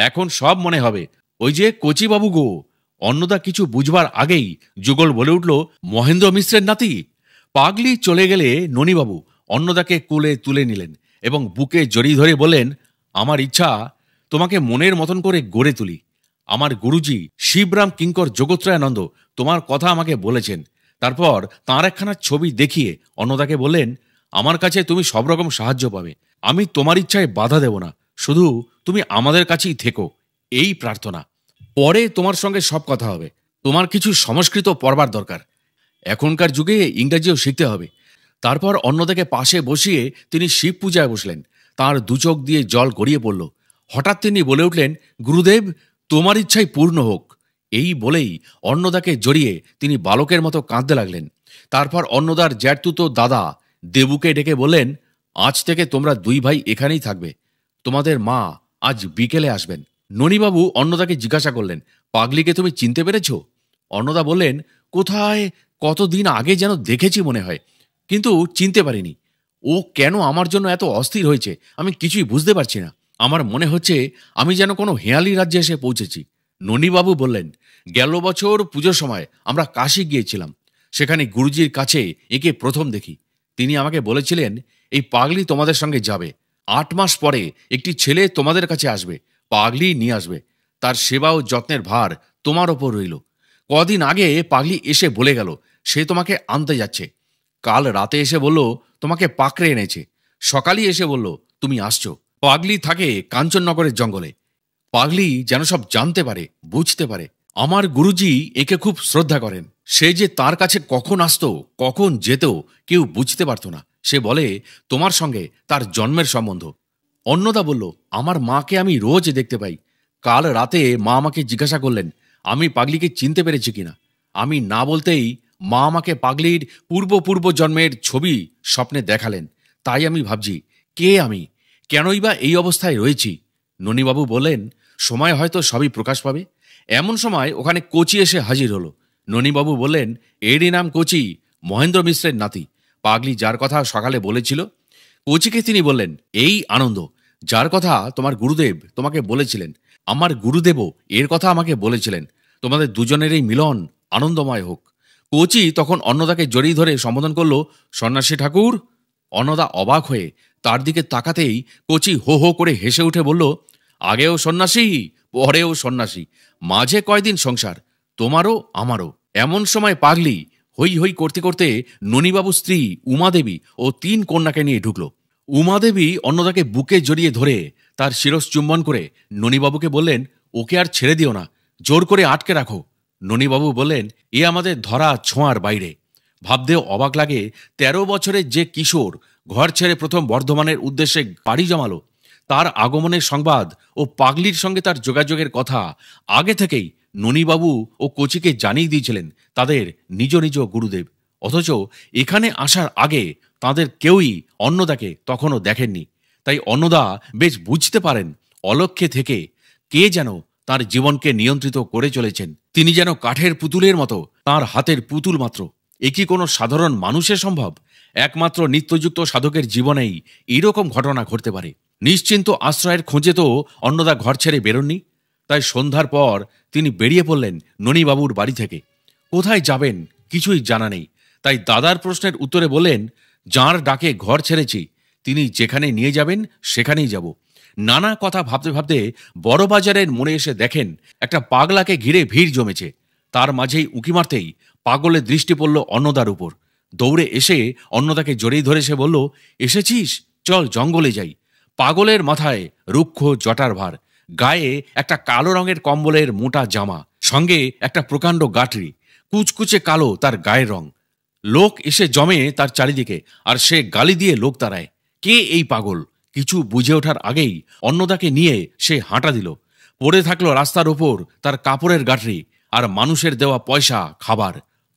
এখন সব মনে হবে। ওই যে কচিবাবু গো। অন্নদা কিছু বুঝবার আগেই যুগল বলে উঠল, মহেন্দ্র মিশ্রের নাতি। পাগলি চলে গেলে ননীবাবু অন্নদাকে কোলে তুলে নিলেন এবং বুকে জড়িয়ে ধরে বললেন, আমার ইচ্ছা তোমাকে মনের মতন করে গড়ে তুলি। আমার গুরুজি শিবরাম কিঙ্কর জগত্রয়ানন্দ তোমার কথা আমাকে বলেছেন। তারপর তাঁর একখানা ছবি দেখিয়ে অন্নদাকে বললেন, আমার কাছে তুমি সব রকম সাহায্য পাবে। আমি তোমার ইচ্ছায় বাধা দেব না, শুধু তুমি আমাদের কাছেই থেকো, এই প্রার্থনা। পরে তোমার সঙ্গে সব কথা হবে। তোমার কিছু সংস্কৃত পড়বার দরকার। এখনকার যুগে ইংরেজিও শিখতে হবে। তারপর অন্নদাকে পাশে বসিয়ে তিনি শিব পূজায় বসলেন। তাঁর দুচোখ দিয়ে জল গড়িয়ে পড়ল। হঠাৎ তিনি বলে উঠলেন, গুরুদেব, তোমার ইচ্ছাই পূর্ণ হোক। এই বলেই অন্নদাকে জড়িয়ে তিনি বালকের মতো কাঁদতে লাগলেন। তারপর অন্নদার জ্যাঠতুতো দাদা দেবুকে ডেকে বললেন, আজ থেকে তোমরা দুই ভাই এখানেই থাকবে। তোমাদের মা আজ বিকেলে আসবেন। ননীবাবু অন্নদাকে জিজ্ঞাসা করলেন, পাগলিকে তুমি চিনতে পেরেছ? অন্নদা বললেন, কোথায় কতদিন আগে যেন দেখেছি মনে হয়, কিন্তু চিনতে পারিনি। ও কেন আমার জন্য এত অস্থির হয়েছে আমি কিছুই বুঝতে পারছি না। আমার মনে হচ্ছে আমি যেন কোনো হেঁয়ালি রাজ্যে এসে পৌঁছেছি। ননীবাবু বললেন, গেল বছর পুজোর সময় আমরা কাশী গিয়েছিলাম। সেখানে গুরুজির কাছে একে প্রথম দেখি। তিনি আমাকে বলেছিলেন, এই পাগলি তোমাদের সঙ্গে যাবে। 8 মাস পরে একটি ছেলে তোমাদের কাছে আসবে, পাগলি নিয়ে আসবে। তার সেবা ও যত্নের ভার তোমার ওপর রইল। কদিন আগে পাগলি এসে বলে গেল সে তোমাকে আনতে যাচ্ছে। কাল রাতে এসে বলল তোমাকে পাকড়ে এনেছে। সকালই এসে বলল তুমি আসছো। পাগলি থাকে কাঞ্চননগরের জঙ্গলে। পাগলি যেন সব জানতে পারে, বুঝতে পারে। আমার গুরুজি একে খুব শ্রদ্ধা করেন। সে যে তার কাছে কখন আসতো, কখন যেত, কেউ বুঝতে পারত না। সে বলে তোমার সঙ্গে তার জন্মের সম্বন্ধ। অন্নদা বলল, আমার মাকে আমি রোজ দেখতে পাই। কাল রাতে মা আমাকে জিজ্ঞাসা করলেন আমি পাগলিকে চিনতে পেরেছি কিনা। আমি না বলতেই মা আমাকে পাগলির পূর্ব জন্মের ছবি স্বপ্নে দেখালেন। তাই আমি ভাবছি, কে আমি, কেনই বা এই অবস্থায় রয়েছি। ননীবাবু বললেন, সময় হয়তো সবই প্রকাশ পাবে। এমন সময় ওখানে কোচি এসে হাজির হলো। ননীবাবু বললেন, এরই নাম কোচি, মহেন্দ্র মিশ্রের নাতি। পাগলি যার কথা সকালে বলেছিল। কোচিকে তিনি বললেন, এই আনন্দ, যার কথা তোমার গুরুদেব তোমাকে বলেছিলেন। আমার গুরুদেবও এর কথা আমাকে বলেছিলেন, তোমাদের দুজনের এই মিলন আনন্দময় হোক। কোচি তখন অন্নদাকে জড়িয়ে ধরে সম্বোধন করল, সন্ন্যাসী ঠাকুর। অন্নদা অবাক হয়ে তার দিকে তাকাতেই কোচি হো হো করে হেসে উঠে বলল, আগেও সন্ন্যাসী, পরেও সন্ন্যাসী, মাঝে কয়দিন সংসার, তোমারও আমারও। এমন সময় পাগলি হই হই করতে করতে ননীবাবু স্ত্রী উমাদেবী ও 3 কন্যাকে নিয়ে ঢুকল। উমাদেবী অন্নদাকে বুকে জড়িয়ে ধরে তার শিরস চুম্বন করে ননীবাবুকে বললেন, ওকে আর ছেড়ে দিও না, জোর করে আটকে রাখো। ননীবাবু বললেন, এ আমাদের ধরা ছোঁয়ার বাইরে। ভাবতেও অবাক লাগে, 13 বছরের যে কিশোর ঘর ছেড়ে প্রথম বর্ধমানের উদ্দেশ্যে পাড়ি জমালো, তার আগমনের সংবাদ ও পাগলির সঙ্গে তার যোগাযোগের কথা আগে থেকেই ননীবাবু ও কোচিকে জানিয়ে দিয়েছিলেন তাদের নিজ নিজ গুরুদেব। অথচ এখানে আসার আগে তাদের কেউই অন্নদাকে তখনও দেখেননি। তাই অন্নদা বেশ বুঝতে পারেন অলক্ষ্যে থেকে কে যেন তার জীবনকে নিয়ন্ত্রিত করে চলেছেন। তিনি যেন কাঠের পুতুলের মতো, তার হাতের পুতুল মাত্র। এ কি কোনো সাধারণ মানুষের সম্ভব? একমাত্র নিত্যযুক্ত সাধকের জীবনেই এরকম ঘটনা ঘটতে পারে। নিশ্চিন্ত আশ্রয়ের খোঁজে তো অন্নদা ঘর ছেড়ে বেরোননি। তাই সন্ধ্যার পর তিনি বেরিয়ে পড়লেন ননীবাবুর বাড়ি থেকে। কোথায় যাবেন কিছুই জানা নেই। তাই দাদার প্রশ্নের উত্তরে বললেন, যাঁর ডাকে ঘর ছেড়েছি তিনি যেখানে নিয়ে যাবেন সেখানেই যাব। নানা কথা ভাবতে ভাবতে বড় বাজারের মোড়ে এসে দেখেন একটা পাগলাকে ঘিরে ভিড় জমেছে। তার মাঝেই উঁকি মারতেই পাগলের দৃষ্টি পড়ল অন্নদার উপর। দৌড়ে এসে অন্নদাকে জড়িয়ে ধরে সে বলল, এসেছিস, চল জঙ্গলে যাই। পাগলের মাথায় রুক্ষ জটার ভার, গায়ে একটা কালো রঙের কম্বলের মোটা জামা, সঙ্গে একটা প্রকাণ্ড গাঁটরি, কুচকুচে কালো তার গায়ের রং। লোক এসে জমে তার চারিদিকে, আর সে গালি দিয়ে লোক তাড়ায়। কে এই পাগল? কিছু বুঝে ওঠার আগেই অন্নদাকে নিয়ে সে হাঁটা দিল। পড়ে থাকলো রাস্তার ওপর তার কাপড়ের গাঁটরি আর মানুষের দেওয়া পয়সা, খাবার।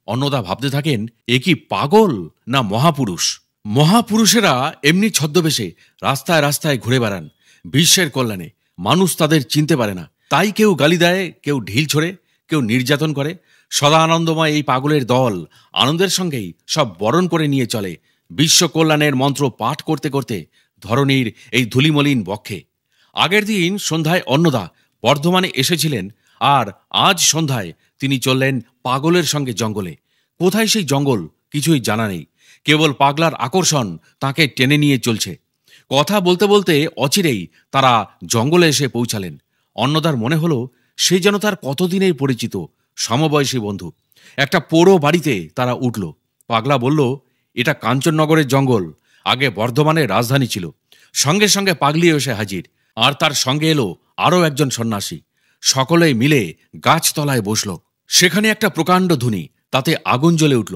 অন্নদা ভাবতে থাকেন, এ কি পাগল না মহাপুরুষ? মহাপুরুষেরা এমনি ছদ্মবেশে রাস্তায় রাস্তায় ঘুরে বেড়ান বিশ্বের কল্যাণে। মানুষ তাদের চিনতে পারে না, তাই কেউ গালি দেয়, কেউ ঢিল ছোড়ে, কেউ নির্যাতন করে। সদা আনন্দময় এই পাগলের দল আনন্দের সঙ্গেই সব বরণ করে নিয়ে চলে, বিশ্ব কল্যাণের মন্ত্র পাঠ করতে করতে ধরণীর এই ধূলিমলিন বক্ষে। আগের দিন সন্ধ্যায় অন্নদা বর্ধমানে এসেছিলেন, আর আজ সন্ধ্যায় তিনি চললেন পাগলের সঙ্গে জঙ্গলে। কোথায় সেই জঙ্গল কিছুই জানা নেই, কেবল পাগলার আকর্ষণ তাকে টেনে নিয়ে চলছে। কথা বলতে বলতে অচিরেই তারা জঙ্গলে এসে পৌঁছালেন। অন্নদার মনে হলো সে যেন তার কতদিনের পরিচিত সমবয়সী বন্ধু। একটা পোড়ো বাড়িতে তারা উঠল। পাগলা বলল, এটা কাঞ্চননগরের জঙ্গল, আগে বর্ধমানের রাজধানী ছিল। সঙ্গে সঙ্গে পাগলি এসে হাজির, আর তার সঙ্গে এলো আরও একজন সন্ন্যাসী। সকলে মিলে গাছতলায় বসল। সেখানে একটা প্রকাণ্ড ধুনি, তাতে আগুন জ্বলে উঠল,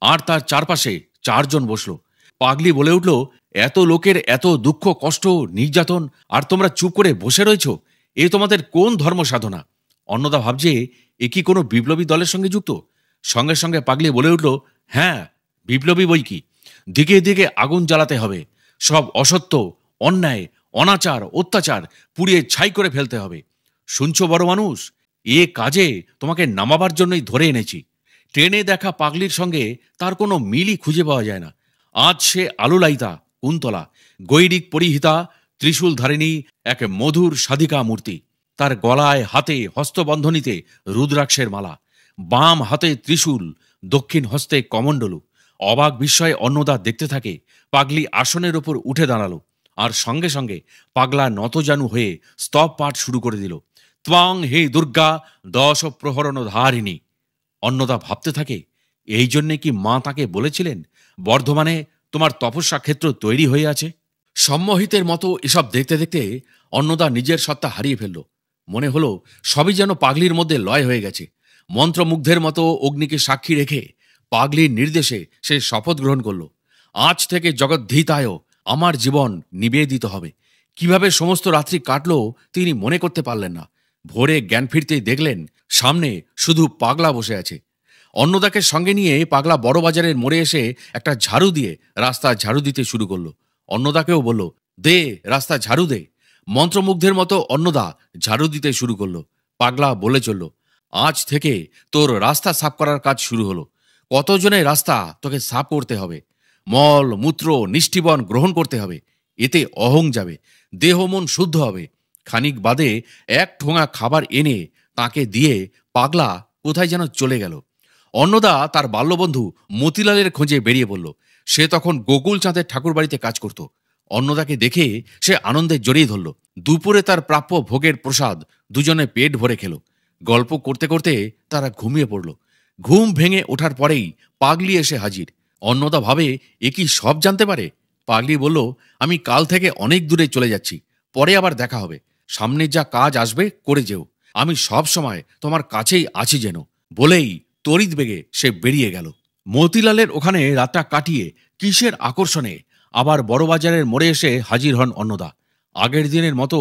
আর তার চারপাশে চারজন বসল। পাগলি বলে উঠল, এত লোকের এত দুঃখ কষ্ট নির্যাতন, আর তোমরা চুপ করে বসে রয়েছ, এ তোমাদের কোন ধর্ম সাধনা? অন্নদা ভাবছে এ কি কোনো বিপ্লবী দলের সঙ্গে যুক্ত? সঙ্গে সঙ্গে পাগলি বলে উঠল, হ্যাঁ, বিপ্লবী বই কি, দিকে দিকে আগুন জ্বালাতে হবে, সব অসত্য, অন্যায়, অনাচার, অত্যাচার পুড়িয়ে ছাই করে ফেলতে হবে। শুনছো বড় মানুষ, এ কাজে তোমাকে নামাবার জন্যই ধরে এনেছি। ট্রেনে দেখা পাগলির সঙ্গে তার কোনো মিলই খুঁজে পাওয়া যায় না। আজ সে আলুলাইতা, কুন্তলা, গৈরিক পরিহিতা, ত্রিশূল ধারিণী, এক মধুর সাধিকা মূর্তি। তার গলায়, হাতে, হস্তবন্ধনীতে রুদ্রাক্ষের মালা, বাম হাতে ত্রিশূল, দক্ষিণ হস্তে কমণ্ডলু। অবাক বিস্ময়ে অন্নদা দেখতে থাকে। পাগলি আসনের ওপর উঠে দাঁড়ালো, আর সঙ্গে সঙ্গে পাগলা নতজানু হয়ে স্তব পাঠ শুরু করে দিল। ত্বাং হে দুর্গা দশ প্রহরণ ধারিণী। অন্নদা ভাবতে থাকে, এই জন্যে কি মা তাকে বলেছিলেন বর্ধমানে তোমার তপস্যা ক্ষেত্র তৈরি হয়ে আছে? সম্মোহিতের মতো এসব দেখতে দেখতে অন্নদা নিজের সত্তা হারিয়ে ফেলল। মনে হলো সবই যেন পাগলির মধ্যে লয় হয়ে গেছে। মন্ত্রমুগ্ধের মতো অগ্নিকে সাক্ষী রেখে পাগলির নির্দেশে সে শপথ গ্রহণ করল, আজ থেকে জগদ্ধিতায় আমার জীবন নিবেদিত হবে। কিভাবে সমস্ত রাত্রি কাটল তিনি মনে করতে পারলেন না। ভোরে জ্ঞান ফিরতেই দেখলেন সামনে শুধু পাগলা বসে আছে। অন্নদাকে সঙ্গে নিয়ে পাগলা বড়বাজারের মোড়ে এসে একটা ঝাড়ু দিয়ে রাস্তা ঝাড়ু দিতে শুরু করলো। অন্নদাকেও বলল, দে রাস্তা ঝাড়ু দে। মন্ত্রমুগ্ধের মতো অন্নদা ঝাড়ু দিতে শুরু করলো। পাগলা বলে চলল, আজ থেকে তোর রাস্তা সাফ করার কাজ শুরু হলো। কতজনের রাস্তা তোকে সাফ করতে হবে। মল মূত্র নিষ্ঠিবন গ্রহণ করতে হবে, এতে অহং যাবে, দেহ মন শুদ্ধ হবে। খানিক বাদে এক ঠোঙা খাবার এনে তাকে দিয়ে পাগলা কোথায় যেন চলে গেল। অন্নদা তার বাল্যবন্ধু মতিলালের খোঁজে বেরিয়ে পড়ল। সে তখন গোকুল চাঁদের ঠাকুর বাড়িতে কাজ করত। অন্নদাকে দেখে সে আনন্দে জড়িয়ে ধরল। দুপুরে তার প্রাপ্য ভোগের প্রসাদ দুজনে পেট ভরে খেল। গল্প করতে করতে তারা ঘুমিয়ে পড়ল। ঘুম ভেঙে ওঠার পরেই পাগলি এসে হাজির। অন্নদা ভাবে এ কি সব জানতে পারে? পাগলি বলল, আমি কাল থেকে অনেক দূরে চলে যাচ্ছি, পরে আবার দেখা হবে। সামনে যা কাজ আসবে করে যেও, আমি সব সময় তোমার কাছেই আছি যেন। বলেই তড়িৎ বেগে সে বেরিয়ে গেল। মতিলালের ওখানে রাতটা কাটিয়ে কিসের আকর্ষণে আবার বড়বাজারের মোড়ে এসে হাজির হন অন্নদা। আগের দিনের মতো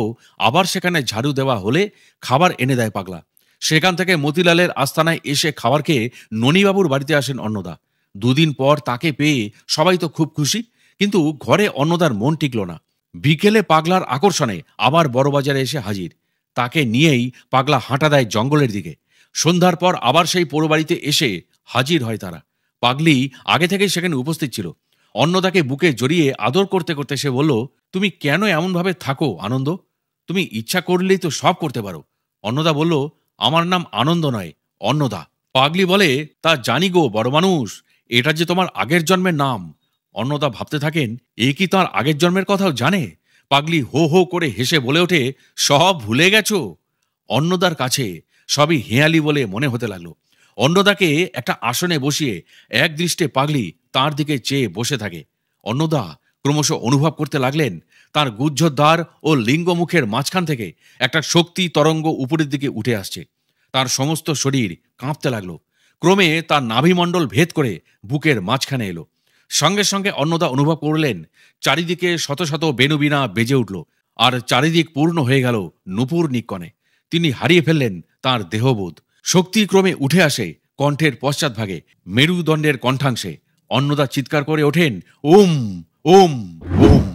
আবার সেখানে ঝাড়ু দেওয়া হলে খাবার এনে দেয় পাগলা। সেখান থেকে মতিলালের আস্তানায় এসে খাবার খেয়ে ননীবাবুর বাড়িতে আসেন অন্নদা। দুদিন পর তাকে পেয়ে সবাই তো খুব খুশি, কিন্তু ঘরে অন্নদার মন টিকল না। বিকেলে পাগলার আকর্ষণে আবার বড়বাজারে এসে হাজির। তাকে নিয়েই পাগলা হাঁটা দেয় জঙ্গলের দিকে। সন্ধ্যার পর আবার সেই পোড়োবাড়িতে এসে হাজির হয় তারা। পাগলি আগে থেকেই সেখানে উপস্থিত ছিল। অন্নদাকে বুকে জড়িয়ে আদর করতে করতে সে বলল, তুমি কেন এমনভাবে থাকো আনন্দ? তুমি ইচ্ছা করলেই তো সব করতে পারো। অন্নদা বলল, আমার নাম আনন্দ নয়, অন্নদা। পাগলি বলে, তা জানি গো বড় মানুষ, এটা যে তোমার আগের জন্মের নাম। অন্নদা ভাবতে থাকেন, এ কি তার আগের জন্মের কথাও জানে? পাগলি হো হো করে হেসে বলে ওঠে, সব ভুলে গেছো? অন্নদার কাছে সবই হেঁয়ালি বলে মনে হতে লাগলো। অন্নদাকে একটা আসনে বসিয়ে এক দৃষ্টে পাগলি তার দিকে চেয়ে বসে থাকে। অন্নদা ক্রমশ অনুভব করতে লাগলেন তার গুহ্যদ্বার ও লিঙ্গমুখের মাঝখান থেকে একটা শক্তি তরঙ্গ উপরের দিকে উঠে আসছে। তার সমস্ত শরীর কাঁপতে লাগলো। ক্রমে তার নাভিমণ্ডল ভেদ করে বুকের মাঝখানে এলো। সঙ্গে সঙ্গে অন্নদা অনুভব করলেন চারিদিকে শত শত বেণুবীণা বেজে উঠল, আর চারিদিক পূর্ণ হয়ে গেল নূপুর নিক্কণে। তিনি হারিয়ে ফেললেন তার দেহবোধ। শক্তি ক্রমে উঠে আসে কণ্ঠের পশ্চাৎভাগে, মেরুদণ্ডের কণ্ঠাংশে। অন্নদা চিৎকার করে ওঠেন, ওম ওম ওম।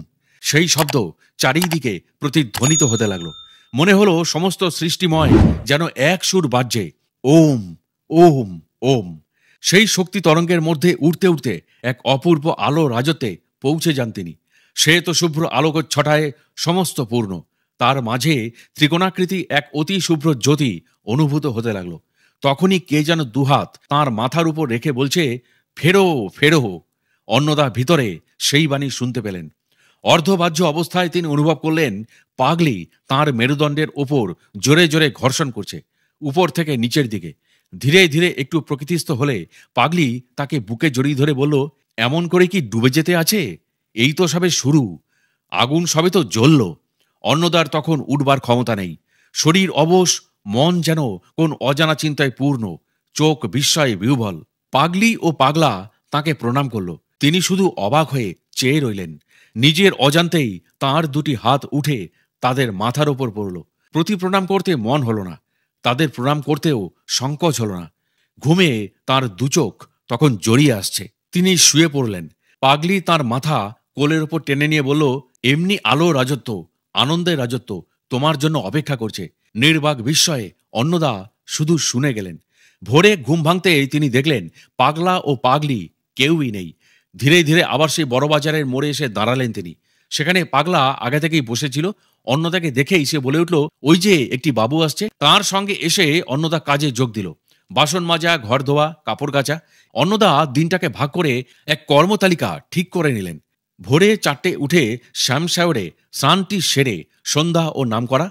সেই শব্দ চারিদিকে প্রতিধ্বনিত হতে লাগলো। মনে হলো সমস্ত সৃষ্টিময় যেন এক সুর বাজছে, ওম ওম ওম। সেই শক্তি তরঙ্গের মধ্যে উঠতে উঠতে এক অপূর্ব আলো রাজত্বে পৌঁছে যান তিনি। শ্বেত শুভ্র আলোক ছটায় সমস্ত পূর্ণ, তার মাঝে ত্রিকোণাকৃতি এক অতি শুভ্র জ্যোতি অনুভূত হতে লাগলো। তখনই কে যেন দুহাত তাঁর মাথার উপর রেখে বলছে, ফেরো ফেরো। অন্নদা ভিতরে সেই বাণী শুনতে পেলেন। অর্ধবাহ্য অবস্থায় তিনি অনুভব করলেন পাগলি তাঁর মেরুদণ্ডের ওপর জোরে জোরে ঘর্ষণ করছে, উপর থেকে নিচের দিকে। ধীরে ধীরে একটু প্রকৃতিস্থ হলে পাগলি তাকে বুকে জড়িয়ে ধরে বলল, এমন করে কি ডুবে যেতে আছে? এই তো সবে শুরু, আগুন সবে তো জ্বলল। অন্নদার তখন উঠবার ক্ষমতা নেই, শরীর অবশ, মন যেন কোন অজানা চিন্তায় পূর্ণ, চোখ বিস্ময়ে বিহ্বল। পাগলি ও পাগলা তাকে প্রণাম করল। তিনি শুধু অবাক হয়ে চেয়ে রইলেন। নিজের অজান্তেই তাঁর দুটি হাত উঠে তাদের মাথার ওপর পড়ল। প্রতি প্রণাম করতে মন হল না, তাদের প্রণাম করতেও সংকোচ হল না। ঘুমে তার দুচোখ তখন জড়িয়ে আসছে। তিনি শুয়ে পড়লেন। পাগলি তার মাথা কোলের ওপর টেনে নিয়ে বলল, এমনি আলো রাজত্ব, আনন্দের রাজত্ব তোমার জন্য অপেক্ষা করছে। নির্বাক বিস্ময়ে অন্নদা শুধু শুনে গেলেন। ভোরে ঘুম ভাঙতে তিনি দেখলেন পাগলা ও পাগলি কেউই নেই। ধীরে ধীরে আবার সেই বড়বাজারের মোড়ে এসে দাঁড়ালেন তিনি। সেখানে পাগলা আগে থেকেই বসেছিল। অন্নদাকে দেখেই সে বলে উঠল, ওই যে একটি বাবু আসছে। তার সঙ্গে এসে অন্নদা কাজে যোগ দিল। বাসন মাজা, ঘর ধোয়া, কাপড় কাচা। অন্নদা দিনটাকে ভাগ করে এক কর্মতালিকা ঠিক করে নিলেন। ভোরে 4টে উঠে শ্যামসায়রে স্নানটি সেরে সন্ধ্যা ও নাম করা,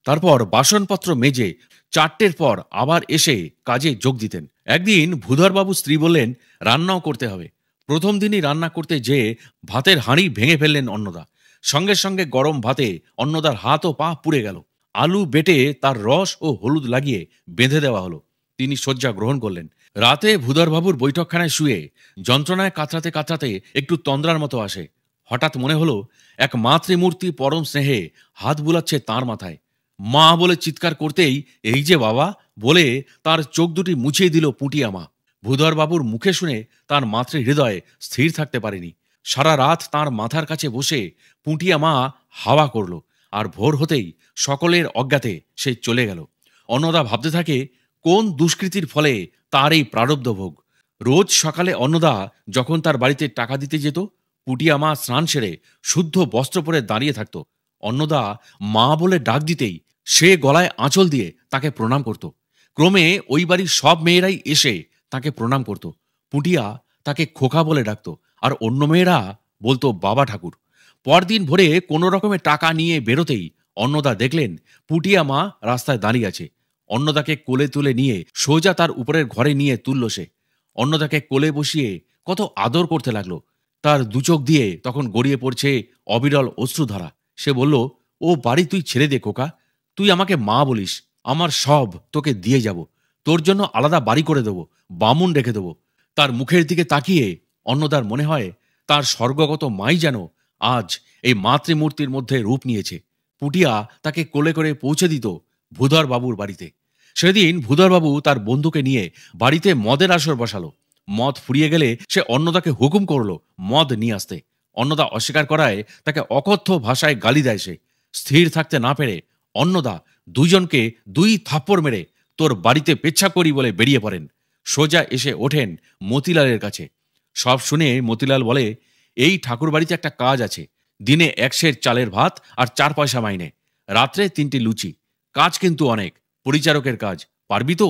তারপর বাসনপত্র মেজে 4টের পর আবার এসে কাজে যোগ দিতেন। একদিন ভূধরবাবু স্ত্রী বললেন, রান্নাও করতে হবে। প্রথম দিনই রান্না করতে যেয়ে ভাতের হাঁড়ি ভেঙে ফেললেন অন্নদা। সঙ্গে সঙ্গে গরম ভাতে অন্নদার হাত ও পা পুড়ে গেল। আলু বেটে তার রস ও হলুদ লাগিয়ে বেঁধে দেওয়া হলো। তিনি শয্যা গ্রহণ করলেন। রাতে ভূধরবাবুর বৈঠকখানায় শুয়ে যন্ত্রণায় কাতরাতে কাতরাতে একটু তন্দ্রার মতো আসে। হঠাৎ মনে হলো এক মাতৃমূর্তি পরম স্নেহে হাত বুলাচ্ছে তাঁর মাথায়। মা বলে চিৎকার করতেই, এই যে বাবা বলে তার চোখ দুটি মুছিয়ে দিল পুঁটিয়া মা। ভূধরবাবুর মুখে শুনে তার মাতৃ হৃদয়ে স্থির থাকতে পারেনি। সারা রাত তাঁর মাথার কাছে বসে পুঁটিয়া মা হাওয়া করল। আর ভোর হতেই সকলের অজ্ঞাতে সে চলে গেল। অন্নদা ভাবতে থাকে, কোন দুষ্কৃতির ফলে তার এই প্রারব্ধ ভোগ। রোজ সকালে অন্নদা যখন তার বাড়িতে টাকা দিতে যেত, পুটিয়া মা স্নান সেরে শুদ্ধ বস্ত্র পরে দাঁড়িয়ে থাকত। অন্নদা মা বলে ডাক দিতেই সে গলায় আঁচল দিয়ে তাকে প্রণাম করত। ক্রমে ওই বাড়ির সব মেয়েরাই এসে তাকে প্রণাম করত। পুটিয়া তাকে খোকা বলে ডাকত, আর অন্য মেয়েরা বলতো বাবা ঠাকুর। পরদিন ভোরে কোনো রকমের টাকা নিয়ে বেরোতেই অন্নদা দেখলেন পুটিয়া মা রাস্তায় দাঁড়িয়ে আছে। অন্নদাকে কোলে তুলে নিয়ে সোজা তার উপরের ঘরে নিয়ে তুলল সে। অন্নদাকে কোলে বসিয়ে কত আদর করতে লাগলো। তার দুচোখ দিয়ে তখন গড়িয়ে পড়ছে অবিরল অশ্রুধারা। সে বলল, ও বাড়ি তুই ছেড়ে দে খোকা, তুই আমাকে মা বলিস, আমার সব তোকে দিয়ে যাব, তোর জন্য আলাদা বাড়ি করে দেবো, বামুন রেখে দেবো। তার মুখের দিকে তাকিয়ে অন্নদার মনে হয় তার স্বর্গগত মাই যেন আজ এই মাতৃমূর্তির মধ্যে রূপ নিয়েছে। পুটিয়া তাকে কোলে করে পৌঁছে দিত ভূধরবাবুর বাড়িতে। সেদিন ভূধরবাবু তার বন্ধুকে নিয়ে বাড়িতে মদের আসর বসালো। মদ ফুরিয়ে গেলে সে অন্নদাকে হুকুম করলো মদ নিয়ে আসতে। অন্নদা অস্বীকার করায় তাকে অকথ্য ভাষায় গালি দেয় সে। স্থির থাকতে না পেরে অন্নদা দুইজনকে 2 থাপ্পড় মেরে তোর বাড়িতে পেচ্ছাপ করি বলে বেরিয়ে পড়েন। সোজা এসে ওঠেন মতিলালের কাছে। সব শুনে মতিলাল বলে, এই ঠাকুর বাড়িতে একটা কাজ আছে। দিনে 1 সের চালের ভাত আর 4 পয়সা মাইনে, রাত্রে 3টি লুচি। কাজ কিন্তু অনেক, পরিচারকের কাজ, পারবি তো?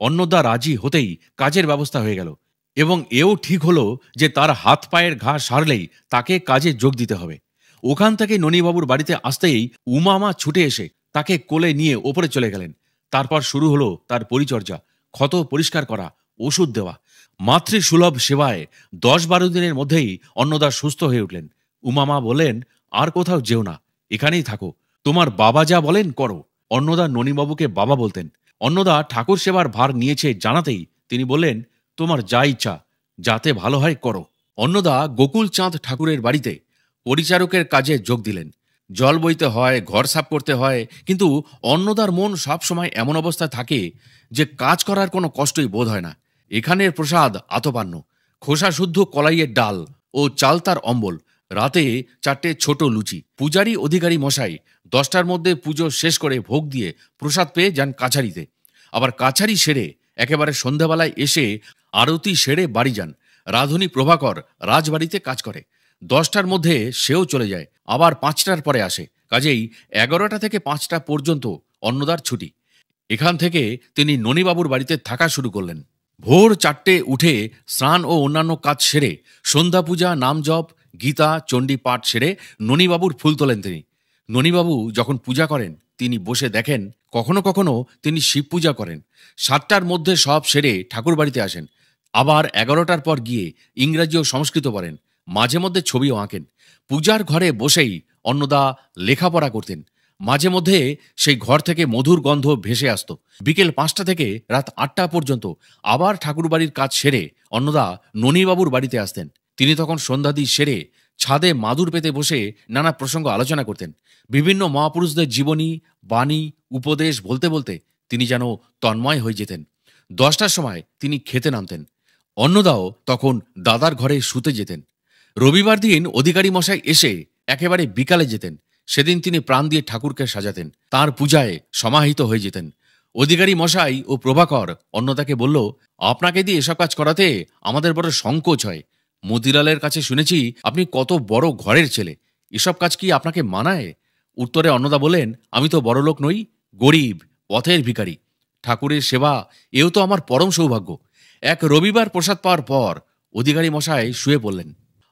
অন্নদা রাজি হতেই কাজের ব্যবস্থা হয়ে গেল, এবং এও ঠিক হলো যে তার হাত পায়ের ঘা সারলেই তাকে কাজে যোগ দিতে হবে। ওখান থেকে ননীবাবুর বাড়িতে আসতেই উমামা ছুটে এসে তাকে কোলে নিয়ে ওপরে চলে গেলেন। তারপর শুরু হলো তার পরিচর্যা, ক্ষত পরিষ্কার করা, ওষুধ দেওয়া। মাতৃসুলভ সেবায় 10-12 দিনের মধ্যেই অন্নদা সুস্থ হয়ে উঠলেন। উমামা বললেন, আর কোথাও যেও না, এখানেই থাকো, তোমার বাবা যা বলেন করো। অন্নদা ননীবাবুকে বাবা বলতেন। অন্নদা ঠাকুর সেবার ভার নিয়েছে জানাতেই তিনি বললেন, তোমার যা ইচ্ছা, যাতে ভালো হয় করো। অন্নদা গোকুলচাঁদ ঠাকুরের বাড়িতে পরিচারকের কাজে যোগ দিলেন। জল বইতে হয়, ঘর সাফ করতে হয়, কিন্তু অন্নদার মন সবসময় এমন অবস্থায় থাকে যে কাজ করার কোনো কষ্টই বোধ হয় না। এখানের প্রসাদ আতপান্ন, খোসা শুদ্ধ কলাইয়ের ডাল ও চালতার অম্বল, রাতে 4টে ছোট লুচি। পূজারী অধিকারী মশাই 10টার মধ্যে পুজো শেষ করে ভোগ দিয়ে প্রসাদ পেয়ে যান কাছারিতে। আবার কাছারি সেরে একেবারে সন্ধ্যাবেলায় এসে আরতি সেরে বাড়ি যান। রাঁধুনি প্রভাকর রাজবাড়িতে কাজ করে। 10টার মধ্যে সেও চলে যায়, আবার 5টার পরে আসে। কাজেই 11টা থেকে 5টা পর্যন্ত অন্নদার ছুটি। এখান থেকে তিনি ননীবাবুর বাড়িতে থাকা শুরু করলেন। ভোর 4টে উঠে স্নান ও অন্যান্য কাজ সেরে সন্ধ্যা পূজা, নাম জপ, গীতা, চণ্ডী পাঠ সেরে ননীবাবুর ফুল তোলেন তিনি। ননীবাবু যখন পূজা করেন তিনি বসে দেখেন, কখনো কখনো তিনি শিব পূজা করেন। 7টার মধ্যে সব সেরে ঠাকুর বাড়িতে আসেন। আবার 11টার পর গিয়ে ইংরাজি ও সংস্কৃত পড়েন, মাঝে মধ্যে ছবিও আঁকেন। পূজার ঘরে বসেই অন্নদা লেখাপড়া করতেন। মাঝে মধ্যে সেই ঘর থেকে মধুর গন্ধ ভেসে আসত। বিকেল 5টা থেকে রাত 8টা পর্যন্ত আবার ঠাকুরবাড়ির কাজ সেরে অন্নদা ননীবাবুর বাড়িতে আসতেন। তিনি তখন সন্ধ্যাদি সেরে ছাদে মাদুর পেতে বসে নানা প্রসঙ্গ আলোচনা করতেন। বিভিন্ন মহাপুরুষদের জীবনী, বাণী, উপদেশ বলতে বলতে তিনি যেন তন্ময় হয়ে যেতেন। 10টার সময় তিনি খেতে নামতেন। অন্নদাও তখন দাদার ঘরে শুতে যেতেন। রবিবার দিন অধিকারী মশাই এসে একেবারে বিকালে যেতেন। সেদিন তিনি প্রাণ দিয়ে ঠাকুরকে সাজাতেন, তার পূজায় সমাহিত হয়ে যেতেন। অধিকারী মশাই ও প্রভাকর অন্নদাকে বলল, আপনাকে দিয়ে এসব কাজ করাতে আমাদের বড় সংকোচ হয়। মতিলালের কাছে শুনেছি আপনি কত বড় ঘরের ছেলে, এসব কাজ কি আপনাকে মানায়? উত্তরে অন্নদা বলেন, আমি তো বড়লোক নই, গরিব, পথের ভিখারি। ঠাকুরের সেবা এও তো আমার পরম সৌভাগ্য। এক রবিবার প্রসাদ পাওয়ার পর অধিকারী মশাই শুয়ে পড়লেন।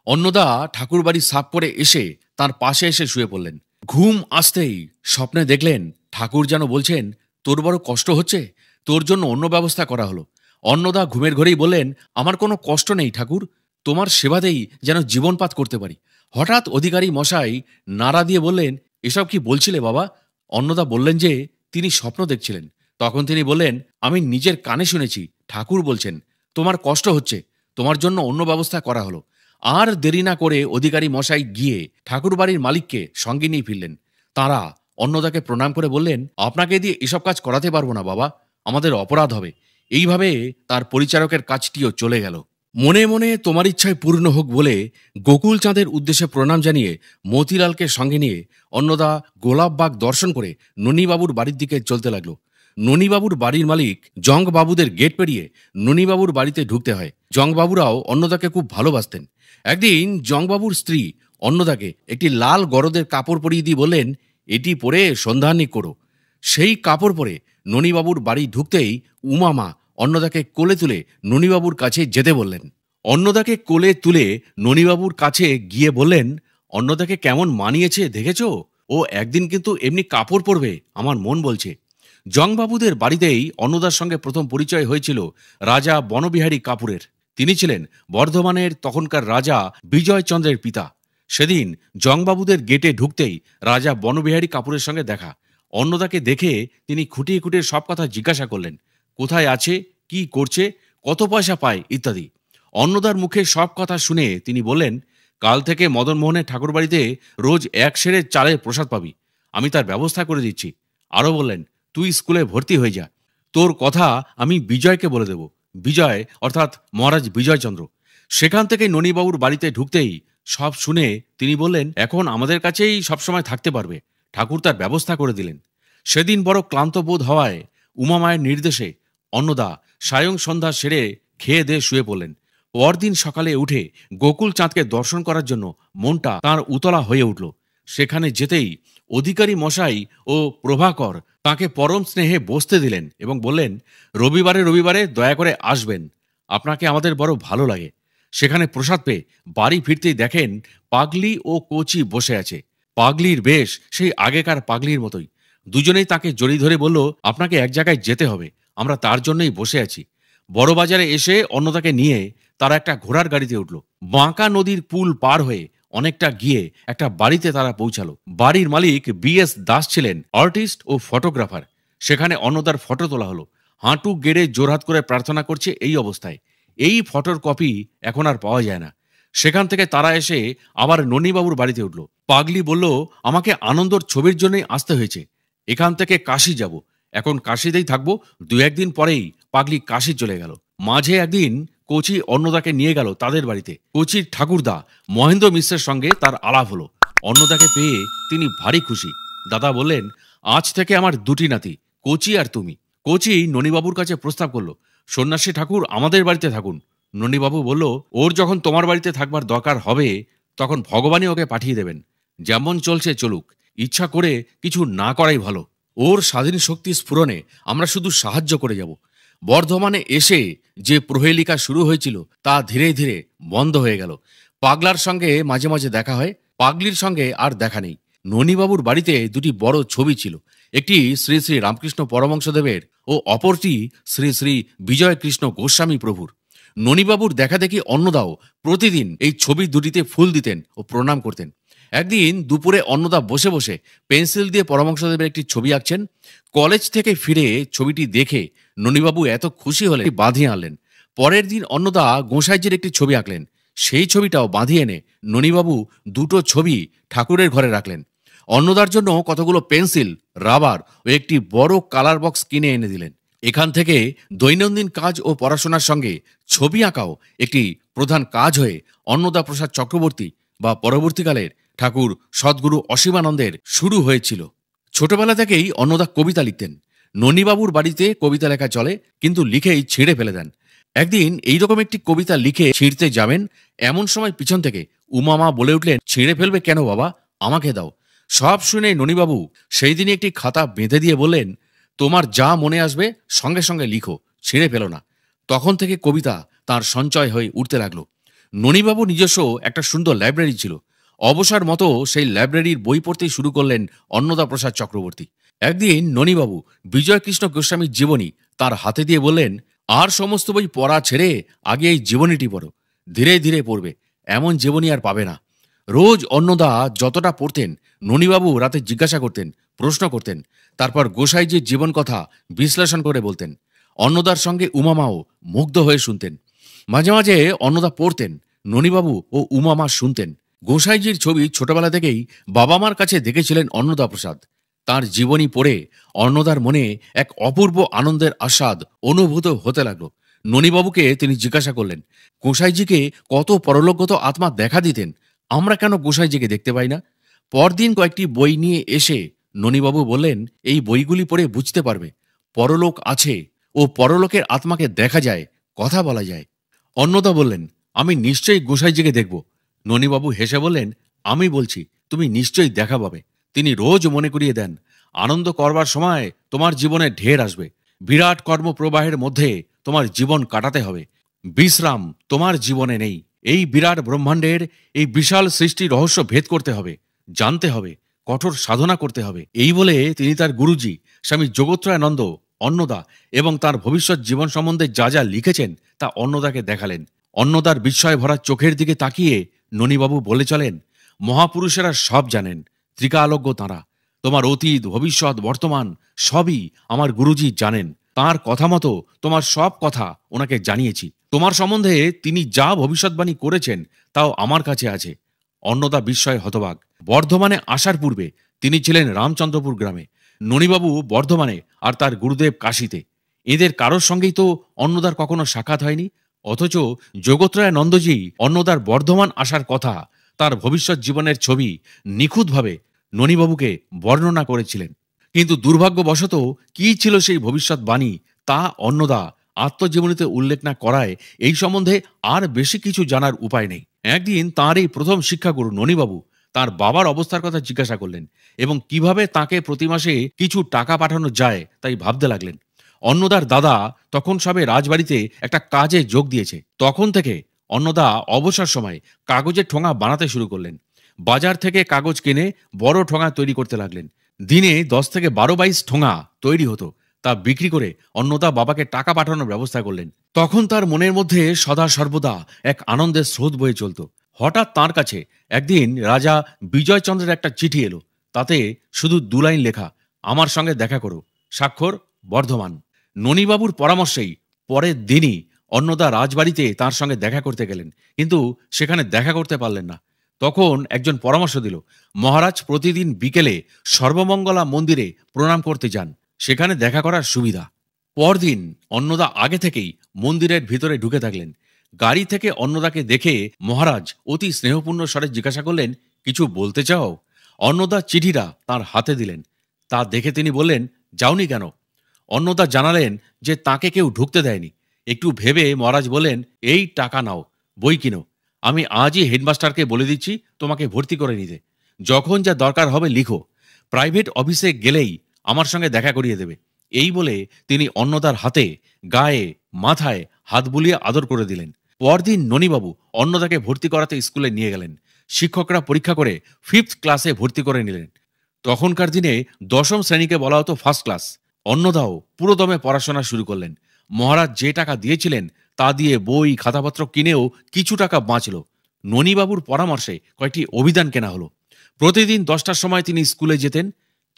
অন্নদা ঠাকুর বাড়ি সাফ করে এসে তার পাশে এসে শুয়ে পড়লেন। ঘুম আসতেই স্বপ্নে দেখলেন ঠাকুর যেন বলছেন, তোর বড় কষ্ট হচ্ছে, তোর জন্য অন্য ব্যবস্থা করা হলো। অন্নদা ঘুমের ঘরেই বললেন, আমার কোনো কষ্ট নেই ঠাকুর, তোমার সেবাতেই যেন জীবনপাত করতে পারি। হঠাৎ অধিকারী মশাই নাড়া দিয়ে বললেন, এসব কি বলছিলে বাবা? অন্নদা বললেন যে তিনি স্বপ্ন দেখছিলেন। তখন তিনি বললেন, আমি নিজের কানে শুনেছি, ঠাকুর বলছেন তোমার কষ্ট হচ্ছে, তোমার জন্য অন্য ব্যবস্থা করা হলো। আর দেরি না করে অধিকারী মশাই গিয়ে ঠাকুর বাড়ির মালিককে সঙ্গে নিয়ে ফিরলেন। তাঁরা অন্নদাকে প্রণাম করে বললেন, আপনাকে দিয়ে এসব কাজ করাতে পারবো না বাবা, আমাদের অপরাধ হবে। এইভাবে তার পরিচারকের কাজটিও চলে গেল। মনে মনে তোমার ইচ্ছায় পূর্ণ হোক বলে গোকুল চাঁদের উদ্দেশ্যে প্রণাম জানিয়ে মতিলালকে সঙ্গে নিয়ে অন্নদা গোলাপবাগ দর্শন করে ননীবাবুর বাড়ির দিকে চলতে লাগলো। ননীবাবুর বাড়ির মালিক জংবাবুদের গেট পেরিয়ে ননীবাবুর বাড়িতে ঢুকতে হয়। জংবাবুরাও অন্নদাকে খুব ভালোবাসতেন। একদিন জংবাবুর স্ত্রী অন্নদাকে একটি লাল গরদের কাপড় পরিয়ে দিয়ে বললেন, এটি পরে সন্ধ্যাহ্নিক করো। সেই কাপড় পরে ননীবাবুর বাড়ি ঢুকতেই উমামা অন্নদাকে কোলে তুলে ননীবাবুর কাছে যেতে বললেন। অন্নদাকে কোলে তুলে ননীবাবুর কাছে গিয়ে বললেন, অন্নদাকে কেমন মানিয়েছে দেখেছ? ও একদিন কিন্তু এমনি কাপড় পরবে, আমার মন বলছে। জংবাবুদের বাড়িতেই অন্নদার সঙ্গে প্রথম পরিচয় হয়েছিল রাজা বনবিহারী কাপুরের। তিনি ছিলেন বর্ধমানের তখনকার রাজা বিজয়চন্দ্রের পিতা। সেদিন জংবাবুদের গেটে ঢুকতেই রাজা বনবিহারী কাপুরের সঙ্গে দেখা। অন্নদাকে দেখে তিনি খুঁটিয়ে খুঁটিয়ে সব কথা জিজ্ঞাসা করলেন, কোথায় আছে, কি করছে, কত পয়সা পায় ইত্যাদি। অন্নদার মুখে সব কথা শুনে তিনি বললেন, কাল থেকে মদনমোহনের ঠাকুরবাড়িতে রোজ 1 সেরের চালের প্রসাদ পাবি, আমি তার ব্যবস্থা করে দিচ্ছি। আরও বললেন, তুই স্কুলে ভর্তি হয়ে যা, তোর কথা আমি বিজয়কে বলে দেব। বিজয় অর্থাৎ মহারাজ বিজয়চন্দ্র। সেখান থেকে ননীবাবুর বাড়িতে ঢুকতেই সব শুনে তিনি বললেন, এখন আমাদের কাছেই সবসময় থাকতে পারবে। ঠাকুর তার ব্যবস্থা করে দিলেন। সেদিন বড় ক্লান্ত বোধ হওয়ায় উমামায়ের নির্দেশে অন্নদা সায়ং সন্ধ্যা সেরে খেয়ে দিয়ে শুয়ে পড়লেন। পরদিন সকালে উঠে গোকুল চাঁদকে দর্শন করার জন্য মনটা তাঁর উতলা হয়ে উঠল। সেখানে যেতেই অধিকারী মশাই ও প্রভাকর তাকে পরম স্নেহে বসতে দিলেন এবং বললেন, রবিবারে রবিবারে দয়া করে আসবেন, আপনাকে আমাদের বড় ভালো লাগে। সেখানে প্রসাদ পেয়ে বাড়ি ফিরতেই দেখেন পাগলি ও কোচি বসে আছে। পাগলির বেশ সেই আগেকার পাগলির মতোই। দুজনেই তাকে জড়িয়ে ধরে বলল, আপনাকে এক জায়গায় যেতে হবে, আমরা তার জন্যই বসে আছি। বড় বাজারে এসে অন্নদাকে নিয়ে তারা একটা ঘোড়ার গাড়িতে উঠল। বাঁকা নদীর পুল পার হয়ে অনেকটা গিয়ে একটা বাড়িতে তারা পৌঁছালো। বাড়ির মালিক BS দাস ছিলেন আর্টিস্ট ও ফটোগ্রাফার। সেখানে অন্নদার ফটো তোলা হলো। হাঁটু গেড়ে জোরহাত করে প্রার্থনা করছে এই অবস্থায়। এই ফটোর কপি এখন আর পাওয়া যায় না। সেখান থেকে তারা এসে আবার ননীবাবুর বাড়িতে উঠল। পাগলি বলল, আমাকে আনন্দর ছবির জন্যই আসতে হয়েছে, এখান থেকে কাশী যাব, এখন কাশীতেই থাকবো। 2-1 দিন পরেই পাগলি কাশী চলে গেল। মাঝে একদিন কোচি অন্নদাকে নিয়ে গেল তাদের বাড়িতে। কোচির ঠাকুরদা মহেন্দ্র মিশ্রের সঙ্গে তার আলাপ হলো। অন্নদাকে পেয়ে তিনি ভারী খুশি। দাদা বললেন, আজ থেকে আমার দুটি নাতি, কোচি আর তুমি। কোচি ননীবাবুর কাছে প্রস্তাব করলো, সন্ন্যাসী ঠাকুর আমাদের বাড়িতে থাকুন। ননীবাবু বলল, ওর যখন তোমার বাড়িতে থাকবার দরকার হবে তখন ভগবানই ওকে পাঠিয়ে দেবেন। যেমন চলছে চলুক, ইচ্ছা করে কিছু না করাই ভালো। ওর স্বাধীন শক্তি স্ফুরণে আমরা শুধু সাহায্য করে যাব। বর্ধমানে এসে যে প্রহেলিকা শুরু হয়েছিল তা ধীরে ধীরে বন্ধ হয়ে গেল। পাগলার সঙ্গে মাঝে মাঝে দেখা হয়, পাগলির সঙ্গে আর দেখা নেই। ননীবাবুর বাড়িতে দুটি বড় ছবি ছিল, একটি শ্রী শ্রী রামকৃষ্ণ পরমহংসদেবের ও অপরটি শ্রী শ্রী বিজয়কৃষ্ণ গোস্বামী প্রভুর। ননীবাবুর দেখা দেখি অন্নদাও প্রতিদিন এই ছবি দুটিতে ফুল দিতেন ও প্রণাম করতেন। একদিন দুপুরে অন্নদা বসে বসে পেন্সিল দিয়ে পরমহংসদেবের একটি ছবি আঁকছেন। কলেজ থেকে ফিরে ছবিটি দেখে ননীবাবু এত খুশি হলে বাঁধিয়ে আনলেন। পরের দিন অন্নদা গোঁসাইজির একটি ছবি আঁকলেন। সেই ছবিটাও বাঁধিয়ে এনে ননীবাবু দুটো ছবি ঠাকুরের ঘরে রাখলেন। অন্নদার জন্য কতগুলো পেন্সিল, রাবার ও একটি বড় কালার বক্স কিনে এনে দিলেন। এখান থেকে দৈনন্দিন কাজ ও পড়াশোনার সঙ্গে ছবি আঁকাও একটি প্রধান কাজ হয়ে অন্নদা প্রসাদ চক্রবর্তী বা পরবর্তীকালের ঠাকুর সদ্গুরু অসীমানন্দের শুরু হয়েছিল। ছোটবেলা থেকেই অন্নদা কবিতা লিখতেন। ননীবাবুর বাড়িতে কবিতা লেখা চলে, কিন্তু লিখেই ছিঁড়ে ফেলে দেন। একদিন এইরকম একটি কবিতা লিখে ছিঁড়তে যাবেন, এমন সময় পিছন থেকে উমামা বলে উঠলেন, ছিঁড়ে ফেলবে কেন বাবা, আমাকে দাও। সব শুনে ননীবাবু সেই দিনই একটি খাতা বেঁধে দিয়ে বললেন, তোমার যা মনে আসবে সঙ্গে সঙ্গে লিখো, ছিঁড়ে ফেলো না। তখন থেকে কবিতা তার সঞ্চয় হয়ে উঠতে লাগলো। ননীবাবু নিজস্ব একটা সুন্দর লাইব্রেরি ছিল। অবসর মতো সেই লাইব্রেরির বই পড়তেই শুরু করলেন অন্নদা প্রসাদ চক্রবর্তী। একদিন ননীবাবু বিজয়কৃষ্ণ গোস্বামীর জীবনী তার হাতে দিয়ে বললেন, আর সমস্ত বই পড়া ছেড়ে আগে এই জীবনীটি পড়ো, ধীরে ধীরে পড়বে, এমন জীবনী আর পাবে না। রোজ অন্নদা যতটা পড়তেন ননীবাবু রাতে জিজ্ঞাসা করতেন, প্রশ্ন করতেন, তারপর গোসাইজির জীবন কথা বিশ্লেষণ করে বলতেন। অন্নদার সঙ্গে উমামাও মুগ্ধ হয়ে শুনতেন। মাঝে মাঝে অন্নদা পড়তেন, ননীবাবু ও উমামা শুনতেন। গোসাইজির ছবি ছোটবেলা থেকেই বাবা মার কাছে দেখেছিলেন অন্নদা প্রসাদ। তাঁর জীবনী পড়ে অন্নদার মনে এক অপূর্ব আনন্দের আস্বাদ অনুভূত হতে লাগলো। ননীবাবুকে তিনি জিজ্ঞাসা করলেন, গোসাইজিকে কত পরলোকগত আত্মা দেখা দিতেন, আমরা কেন গোসাইজিকে দেখতে পাই না? পরদিন কয়েকটি বই নিয়ে এসে ননীবাবু বললেন, এই বইগুলি পড়ে বুঝতে পারবে পরলোক আছে ও পরলোকের আত্মাকে দেখা যায়, কথা বলা যায়। অন্নদা বললেন, আমি নিশ্চয়ই গোসাইজিকে দেখব। ননীবাবু হেসে বললেন, আমি বলছি তুমি নিশ্চয়ই দেখা পাবে। তিনি রোজ মনে করিয়ে দেন, আনন্দ করবার সময় তোমার জীবনে ঢের আসবে, বিরাট কর্মপ্রবাহের মধ্যে তোমার জীবন কাটাতে হবে, বিশ্রাম তোমার জীবনে নেই। এই বিরাট ব্রহ্মাণ্ডের এই বিশাল সৃষ্টি রহস্য ভেদ করতে হবে, জানতে হবে, কঠোর সাধনা করতে হবে। এই বলে তিনি তার গুরুজি স্বামী যোগত্রয়ানন্দ, অন্নদা এবং তার ভবিষ্যৎ জীবন সম্বন্ধে যা যা লিখেছেন তা অন্নদাকে দেখালেন। অন্নদার বিস্ময় ভরা চোখের দিকে তাকিয়ে ননীবাবু বলে চলেন, মহাপুরুষেরা সব জানেন, ত্রিকালজ্ঞ তাঁরা। তোমার অতীত, ভবিষ্যৎ, বর্তমান সবই আমার গুরুজি জানেন। তাঁর কথা মতো তোমার সব কথা ওনাকে জানিয়েছি। তোমার সম্বন্ধে তিনি যা ভবিষ্যৎবাণী করেছেন তাও আমার কাছে আছে। অন্নদা বিস্ময়ে হতবাক। বর্ধমানে আসার পূর্বে তিনি ছিলেন রামচন্দ্রপুর গ্রামে, ননীবাবু বর্ধমানে আর তার গুরুদেব কাশীতে। এদের কারোর সঙ্গেই তো অন্নদার কখনো সাক্ষাৎ হয়নি। অথচ যোগত্রয়ানন্দজি অন্নদার বর্ধমান আসার কথা, তার ভবিষ্যৎ জীবনের ছবি নিখুঁতভাবে ননীবাবুকে বর্ণনা করেছিলেন। কিন্তু দুর্ভাগ্যবশত কি ছিল সেই ভবিষ্যৎবাণী তা অন্নদা আত্মজীবনীতে উল্লেখ না করায় এই সম্বন্ধে আর বেশি কিছু জানার উপায় নেই। একদিন তাঁর এই প্রথম শিক্ষাগুরু ননীবাবু তার বাবার অবস্থার কথা জিজ্ঞাসা করলেন এবং কিভাবে তাকে প্রতি মাসে কিছু টাকা পাঠানো যায় তাই ভাবতে লাগলেন। অন্নদার দাদা তখন সবে রাজবাড়িতে একটা কাজে যোগ দিয়েছে। তখন থেকে অন্নদা অবসর সময় কাগজের ঠোঙা বানাতে শুরু করলেন। বাজার থেকে কাগজ কিনে বড় ঠোঙা তৈরি করতে লাগলেন। দিনে 10 থেকে 12-22 ঠোঙা তৈরি হতো। তা বিক্রি করে অন্নদা বাবাকে টাকা পাঠানোর ব্যবস্থা করলেন। তখন তার মনের মধ্যে সদা সর্বদা এক আনন্দের স্রোত বয়ে চলত। হঠাৎ তাঁর কাছে একদিন রাজা বিজয়চন্দ্রের একটা চিঠি এলো। তাতে শুধু 2 লাইন লেখা, আমার সঙ্গে দেখা করো, স্বাক্ষর বর্ধমান। ননীবাবুর পরামর্শেই পরের দিনই অন্নদা রাজবাড়িতে তার সঙ্গে দেখা করতে গেলেন, কিন্তু সেখানে দেখা করতে পারলেন না। তখন একজন পরামর্শ দিল, মহারাজ প্রতিদিন বিকেলে সর্বমঙ্গলা মন্দিরে প্রণাম করতে যান, সেখানে দেখা করার সুবিধা। পরদিন অন্নদা আগে থেকেই মন্দিরের ভিতরে ঢুকে থাকলেন। গাড়ি থেকে অন্নদাকে দেখে মহারাজ অতি স্নেহপূর্ণ স্বরে জিজ্ঞাসা করলেন, কিছু বলতে চাও? অন্নদা চিঠিটা তার হাতে দিলেন। তা দেখে তিনি বললেন, যাওনি কেন? অন্নদা জানালেন যে তাকে কেউ ঢুকতে দেয়নি। একটু ভেবে মহারাজ বললেন, এই টাকা নাও, বই কিনো। আমি আজই হেডমাস্টারকে বলে দিচ্ছি তোমাকে ভর্তি করে নিতে। যখন যা দরকার হবে লিখো। প্রাইভেট অফিসে গেলেই আমার সঙ্গে দেখা করিয়ে দেবে। এই বলে তিনি অন্নদার হাতে, গায়ে, মাথায় হাত বুলিয়ে আদর করে দিলেন। পরদিন ননীবাবু অন্নদাকে ভর্তি করাতে স্কুলে নিয়ে গেলেন। শিক্ষকরা পরীক্ষা করে 5th ক্লাসে ভর্তি করে নিলেন। তখনকার দিনে 10ম শ্রেণীকে বলা হতো ফার্স্ট ক্লাস। অন্নদাও পুরোদমে পড়াশোনা শুরু করলেন। মহারাজ যে টাকা দিয়েছিলেন তা দিয়ে বই খাতাপত্র কিনেও কিছু টাকা বাঁচল। ননীবাবুর পরামর্শে কয়েকটি অভিধান কেনা হলো। প্রতিদিন 10টার সময় তিনি স্কুলে যেতেন।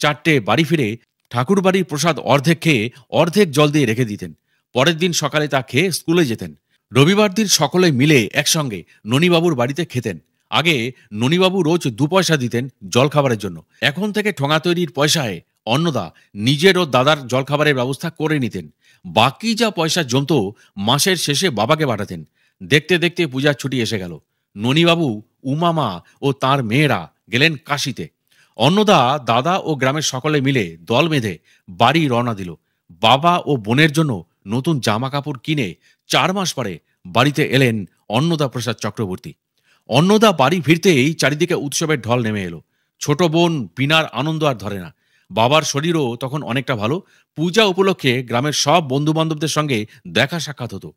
4টে বাড়ি ফিরে ঠাকুরবাড়ির প্রসাদ অর্ধেক খেয়ে অর্ধেক জল দিয়ে রেখে দিতেন। পরের দিন সকালে তা খেয়ে স্কুলে যেতেন। রবিবার দিন সকলে মিলে একসঙ্গে ননীবাবুর বাড়িতে খেতেন। আগে ননীবাবু রোজ 2 পয়সা দিতেন জলখাবারের জন্য। এখন থেকে ঠোঙা তৈরির পয়সায় অন্নদা নিজের ও দাদার জলখাবারের ব্যবস্থা করে নিতেন। বাকি যা পয়সা জমত মাসের শেষে বাবাকে পাঠাতেন। দেখতে দেখতে পূজার ছুটি এসে গেল। ননীবাবু, উমামা ও তার মেয়েরা গেলেন কাশিতে। অন্নদা, দাদা ও গ্রামের সকলে মিলে দল বেঁধে বাড়ি রওনা দিল। বাবা ও বোনের জন্য নতুন জামা কাপড় কিনে 4 মাস পরে বাড়িতে এলেন অন্নদা প্রসাদ চক্রবর্তী। অন্নদা বাড়ি ফিরতেই চারিদিকে উৎসবের ঢল নেমে এলো। ছোট বোন বিনার আনন্দ আর ধরে না। বাবার শরীরও তখন অনেকটা ভালো। পূজা উপলক্ষে গ্রামের সব বন্ধু বান্ধবদের সঙ্গে দেখা সাক্ষাৎ হতো।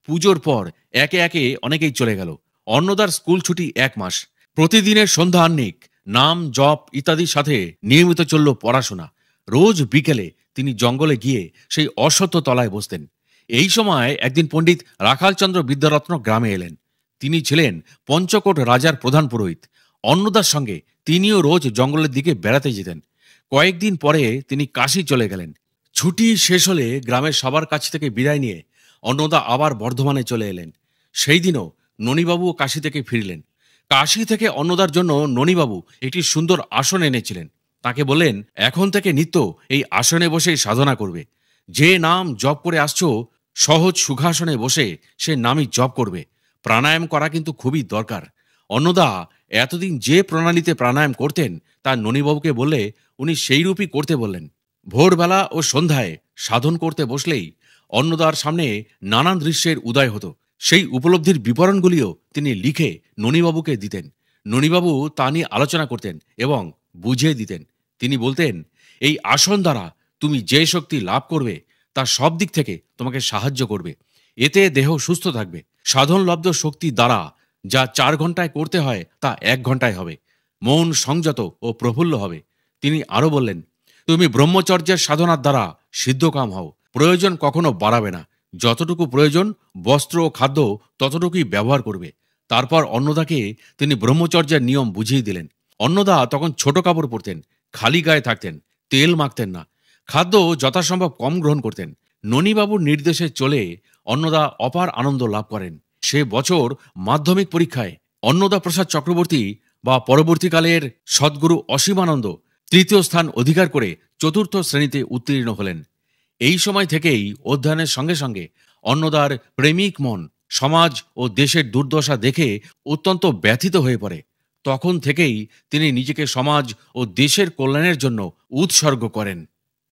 পুজোর পর একে একে অনেকেই চলে গেল। অন্নদার স্কুল ছুটি 1 মাস। প্রতিদিনের সন্ধ্যা আহ্নিক, নাম জপ ইত্যাদির সাথে নিয়মিত চলল পড়াশোনা। রোজ বিকেলে তিনি জঙ্গলে গিয়ে সেই অশ্বত্থ তলায় বসতেন। এই সময় একদিন পণ্ডিত রাখালচন্দ্র বিদ্যারত্ন গ্রামে এলেন। তিনি ছিলেন পঞ্চকোট রাজার প্রধান পুরোহিত। অন্নদার সঙ্গে তিনিও রোজ জঙ্গলের দিকে বেড়াতে যেতেন। কয়েকদিন পরে তিনি কাশী চলে গেলেন। ছুটি শেষ হলে গ্রামের সবার কাছ থেকে বিদায় নিয়ে অন্নদা আবার বর্ধমানে চলে এলেন। সেই দিনও ননীবাবুও কাশী থেকে ফিরলেন। কাশী থেকে অন্নদার জন্য ননীবাবু একটি সুন্দর আসন এনেছিলেন। তাকে বললেন, এখন থেকে নিত্য এই আসনে বসে সাধনা করবে। যে নাম জপ করে আসছো, সহজ সুখাসনে বসে সে নামই জপ করবে। প্রাণায়াম করা কিন্তু খুবই দরকার। অন্নদা এতদিন যে প্রণালীতে প্রাণায়াম করতেন তা ননীবাবুকে বললে উনি সেইরূপই করতে বললেন। ভোরবেলা ও সন্ধ্যায় সাধন করতে বসলেই অন্নদার সামনে নানান দৃশ্যের উদয় হতো। সেই উপলব্ধির বিবরণগুলিও তিনি লিখে ননীবাবুকে দিতেন। ননীবাবু তা নিয়ে আলোচনা করতেন এবং বুঝিয়ে দিতেন। তিনি বলতেন, এই আসন দ্বারা তুমি যে শক্তি লাভ করবে তা সব দিক থেকে তোমাকে সাহায্য করবে। এতে দেহ সুস্থ থাকবে। সাধনলব্ধ শক্তি দ্বারা যা 4 ঘন্টায় করতে হয় তা 1 ঘন্টায় হবে। মন সংযত ও প্রফুল্ল হবে। তিনি আরো বললেন, তুমি ব্রহ্মচর্যের সাধনার দ্বারা সিদ্ধকাম হও। প্রয়োজন কখনো বাড়াবে না। যতটুকু প্রয়োজন বস্ত্র ও খাদ্য ততটুকুই ব্যবহার করবে। তারপর অন্নদাকে তিনি ব্রহ্মচর্যের নিয়ম বুঝিয়ে দিলেন। অন্নদা তখন ছোট কাপড় পরতেন, খালি গায়ে থাকতেন, তেল মাখতেন না, খাদ্য যথাসম্ভব কম গ্রহণ করতেন। ননীবাবুর নির্দেশে চলে অন্নদা অপার আনন্দ লাভ করেন। সে বছর মাধ্যমিক পরীক্ষায় অন্নদা প্রসাদ চক্রবর্তী বা পরবর্তীকালের সদ্গুরু অসীমানন্দ 3য় স্থান অধিকার করে 4র্থ শ্রেণীতে উত্তীর্ণ হলেন। এই সময় থেকেই অধ্যয়নের সঙ্গে সঙ্গে অন্নদার প্রেমিক মন সমাজ ও দেশের দুর্দশা দেখে অত্যন্ত ব্যথিত হয়ে পড়ে। তখন থেকেই তিনি নিজেকে সমাজ ও দেশের কল্যাণের জন্য উৎসর্গ করেন।